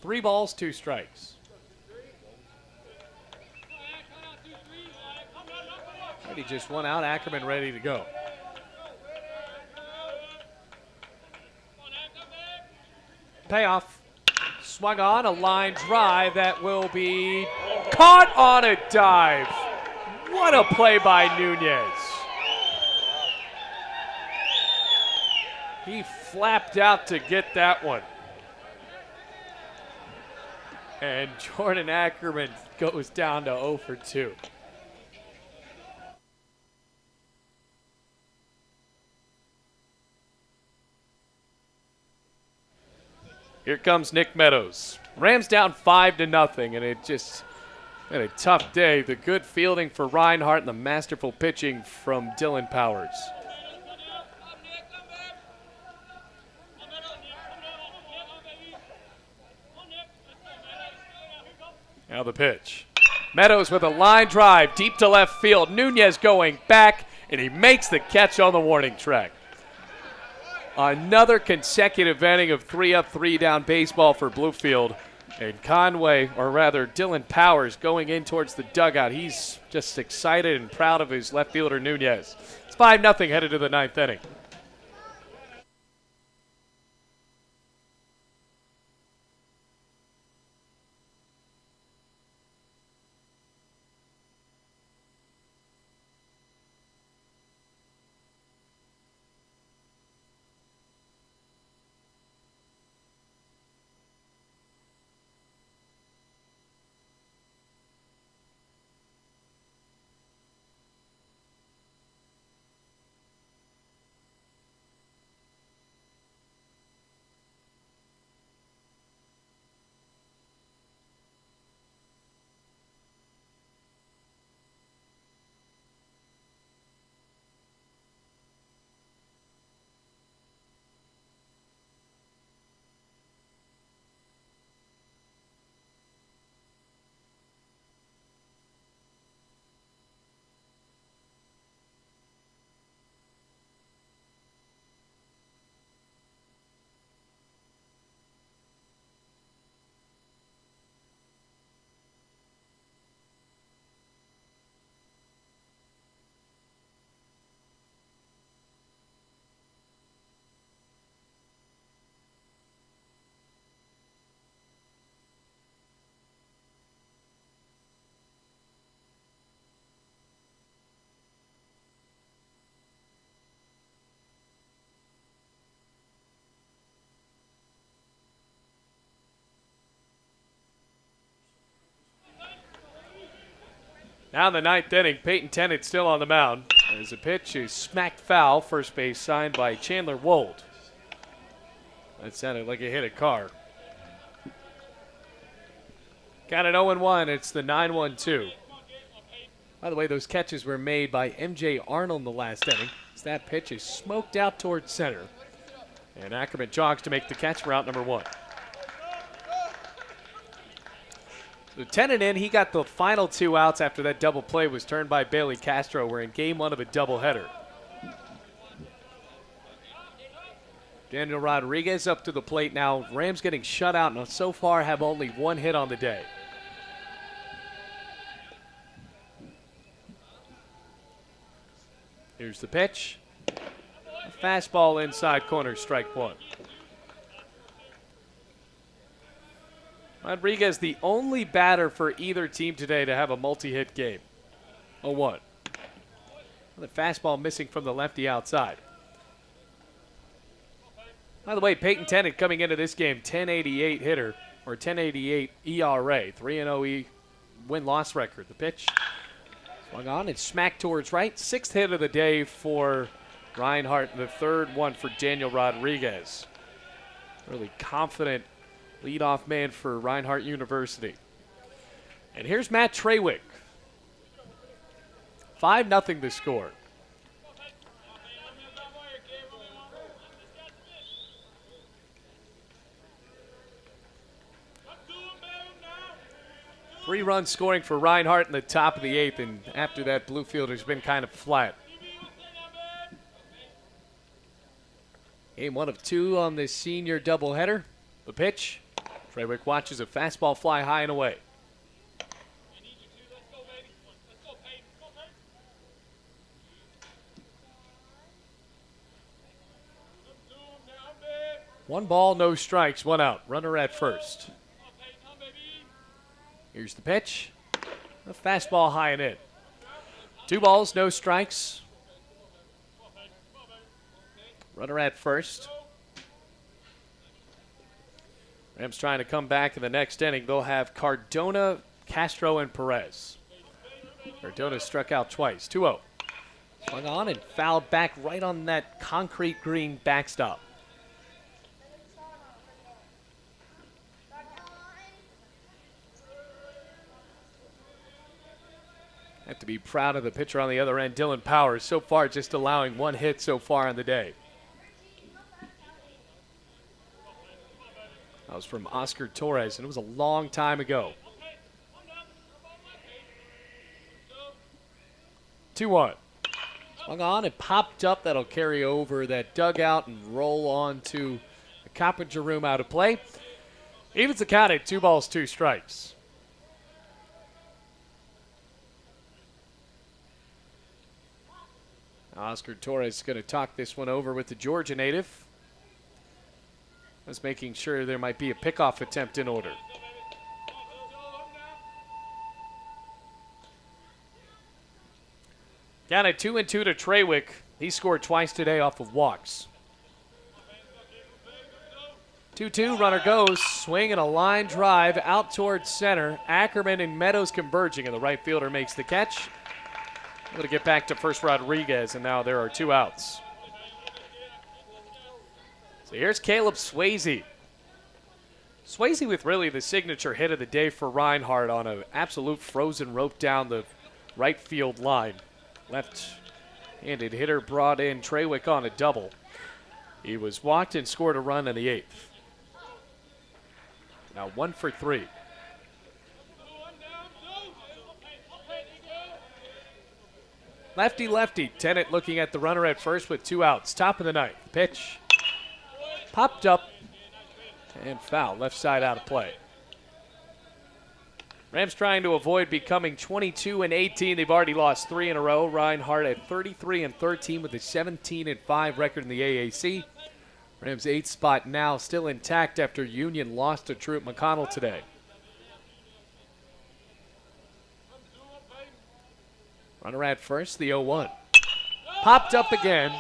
Three balls, 2 strikes. Already just 1 out. Ackerman ready to go. payoff. Swung on a line drive that will be caught on a dive. What a play by Nunez. He flapped out to get that one. And Jordan Ackerman goes down to 0 for 2. Here comes Nick Meadows. Rams down 5-0, and it just been a tough day. The good fielding for Reinhardt and the masterful pitching from Dylan Powers. Now the pitch. Meadows with a line drive deep to left field. Nunez going back, and he makes the catch on the warning track. Another consecutive inning of 3-up, 3-down baseball for Bluefield. And Conway, or rather Dylan Powers, going in towards the dugout. He's just excited and proud of his left fielder Nunez. It's 5-0 headed to the 9th inning. Now in the 9th inning, Peyton Tennant still on the mound. As a pitch is smacked foul, first base signed by Chandler Wold. That sounded like it hit a car. Got an 0-1, it's the 9-1-2. By the way, those catches were made by M.J. Arnold in the last inning. As that pitch is smoked out towards center. And Ackerman jogs to make the catch for out number 1. So Tennant in, he got the final 2 outs after that double play was turned by Bailey Castro. We're in game 1 of a doubleheader. Daniel Rodriguez up to the plate now. Rams getting shut out and so far have only 1 hit on the day. Here's the pitch. A fastball inside corner, strike 1. Rodriguez, the only batter for either team today to have a multi-hit game. 0-1. The fastball missing from the lefty outside. By the way, Peyton Tennant coming into this game, 1088 hitter, or 1088 ERA, 3-0 win-loss record. The pitch swung on and smacked towards right. 6th hit of the day for Reinhardt, the 3rd one for Daniel Rodriguez. Really confident leadoff man for Reinhardt University. And here's Matt Trawick. 5-0 the score. Three runs scoring for Reinhardt in the top of the 8th, and after that, Bluefield has been kind of flat. Game 1 of 2 on this senior doubleheader. The pitch. Trawick watches a fastball fly high and away. 1 ball, no strikes, 1 out. Runner at first. Here's the pitch. A fastball high and in. 2 balls, no strikes. Runner at first. Rams trying to come back in the next inning. They'll have Cardona, Castro, and Perez. Cardona struck out twice. 2-0. Swung on and fouled back right on that concrete green backstop. Have to be proud of the pitcher on the other end, Dylan Powers, so far just allowing 1 hit so far on the day. That was from Oscar Torres, and it was a long time ago. 2-1. Swung on and popped up. That'll carry over that dugout and roll on to the Coppinger room out of play. Evens the count at 2 balls, 2 strikes. Oscar Torres is going to talk this one over with the Georgia native. Was making sure there might be a pickoff attempt in order. Down at 2-2 to Trawick. He scored twice today off of walks. 2-2, runner goes. Swing and a line drive out towards center. Ackerman and Meadows converging, and the right fielder makes the catch. I'm going to get back to first Rodriguez, and now there are 2 outs. So here's Caleb Swayze. Swayze with really the signature hit of the day for Reinhardt on an absolute frozen rope down the right field line. Left-handed hitter brought in Trawick on a double. He was walked and scored a run in the 8th. Now 1 for 3. Lefty. Tennant looking at the runner at first with 2 outs. Top of the 9th. Pitch. Popped up and foul. Left side out of play. Rams trying to avoid becoming 22-18. They've already lost 3 in a row. Reinhardt at 33-13 with a 17-5 record in the AAC. Rams 8th spot now still intact after Union lost to Truett McConnell today. Runner at first, the 0-1. Popped up again,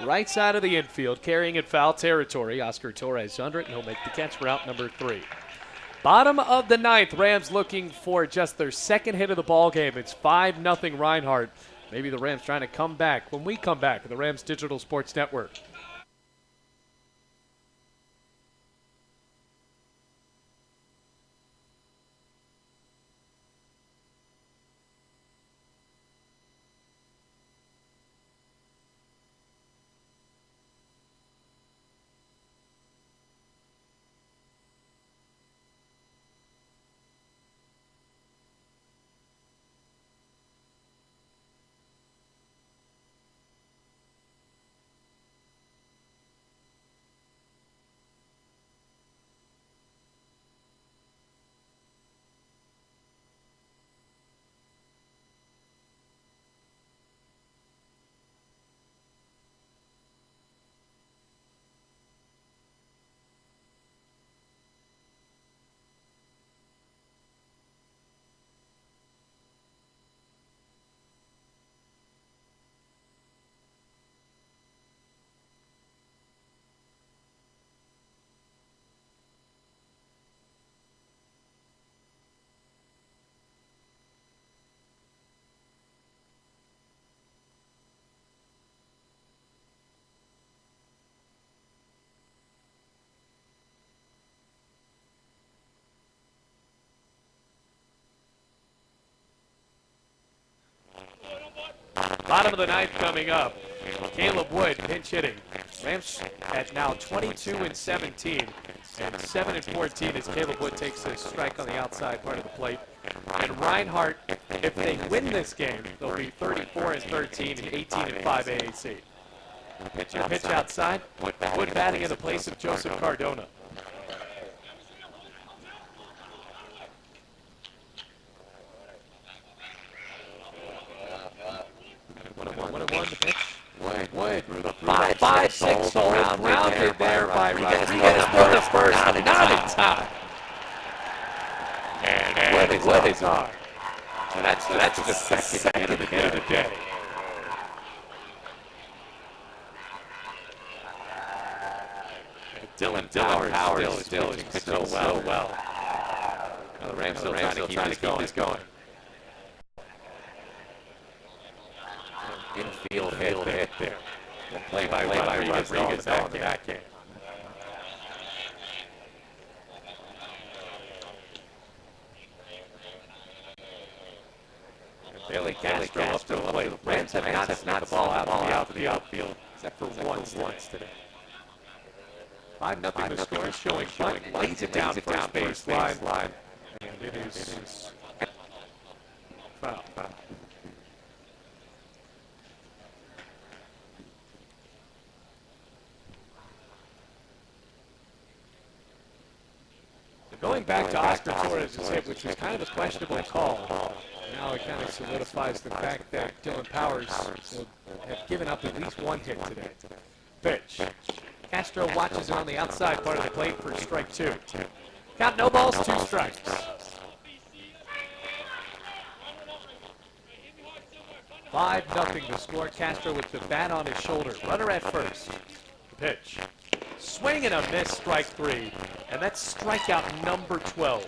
right side of the infield, carrying it foul territory. Oscar Torres under it, and he'll make the catch for out number 3. Bottom of the 9th, Rams looking for just their 2nd hit of the ball game. It's 5-0 Reinhardt. Maybe the Rams trying to come back when we come back to the Rams Digital Sports Network. Bottom of the 9th coming up. Caleb Wood pinch hitting. Rams at now 22-17 and 7-14 as Caleb Wood takes a strike on the outside part of the plate. And Reinhardt, if they win this game, they'll be 34-13 and 18-5 AAC. Pitch outside. Wood batting in the place of Joseph Cardona. 1-1 the pitch. Wood. Through the 5-6 hole, rounded there by Rodriguez. For the first, Not in time. And Wood is on. So that's the second hit of the day. Dylan Powers still is pitching so well. Now the Rams still trying to keep this going. Infield hit there. Play by Rodriguez on the back end. Bailey Castro up to the plate. Rams have not snapped the ball out of the outfield except for once today. 5-0 the score, showing lays it down first base line. And it is foul. Going back to Oscar Torres' hit, which was kind of a questionable call. Now it kind of solidifies the fact that Dylan Powers have given up at least one hit today. Pitch. Castro watches it on the outside part of the plate for strike 2. Count no balls, 2 strikes. Five nothing to score. Castro with the bat on his shoulder. Runner at first. Pitch. Swing and a miss, strike 3. And that's strikeout number 12.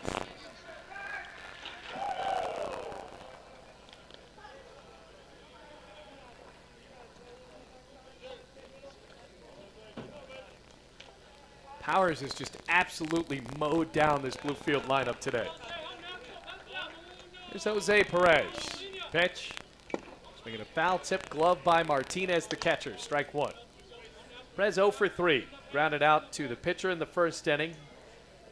Powers has just absolutely mowed down this Bluefield lineup today. Here's Jose Perez. Pitch. Swinging a foul tip glove by Martinez, the catcher. Strike 1. Perez 0 for 3. Grounded out to the pitcher in the first inning.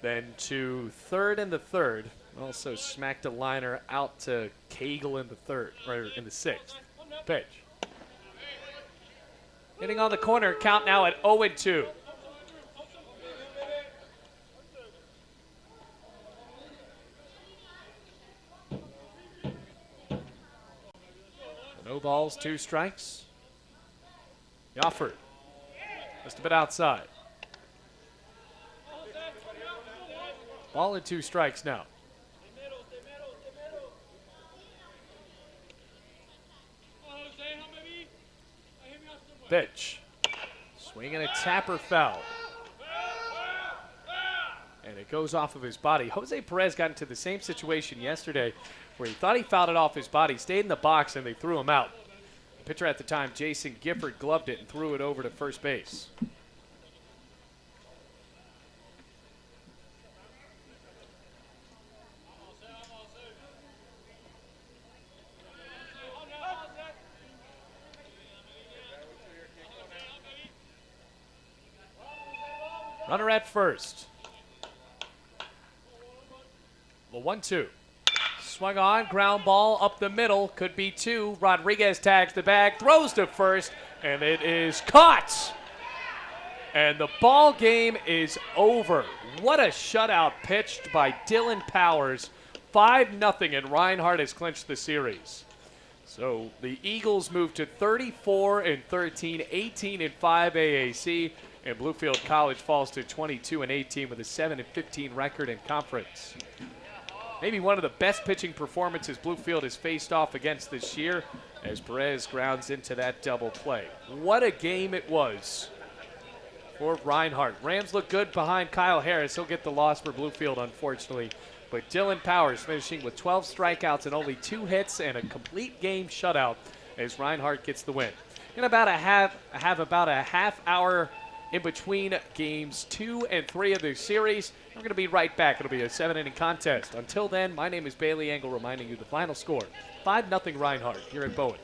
Then to third in the third. Also smacked a liner out to Cagle in the third, or in the 6th. Pitch. Hitting on the corner. Count now at 0-2. No balls, 2 strikes. Yofford. Just a bit outside. Ball and 2 strikes now. Pitch. Swing and a tapper foul. And it goes off of his body. Jose Perez got into the same situation yesterday where he thought he fouled it off his body, stayed in the box, and they threw him out. The pitcher at the time, Jason Gifford, gloved it and threw it over to first base. Runner at first. The 1-2. Swung on, ground ball up the middle, could be 2. Rodriguez tags the bag, throws to first, and it is caught. And the ball game is over. What a shutout pitched by Dylan Powers. 5-0, and Reinhardt has clinched the series. So the Eagles move to 34-13, 18-5 AAC, and Bluefield College falls to 22-18 with a 7-15 record in conference. Maybe one of the best pitching performances Bluefield has faced off against this year as Perez grounds into that double play. What a game it was for Reinhardt. Rams look good behind Kyle Harris. He'll get the loss for Bluefield, unfortunately. But Dylan Powers finishing with 12 strikeouts and only 2 hits and a complete game shutout as Reinhardt gets the win. In about a half hour in between games 2 and 3 of the series. We're going to be right back. It'll be a 7-inning contest. Until then, my name is Bailey Engel reminding you the final score. 5-0 Reinhardt here at Bowen.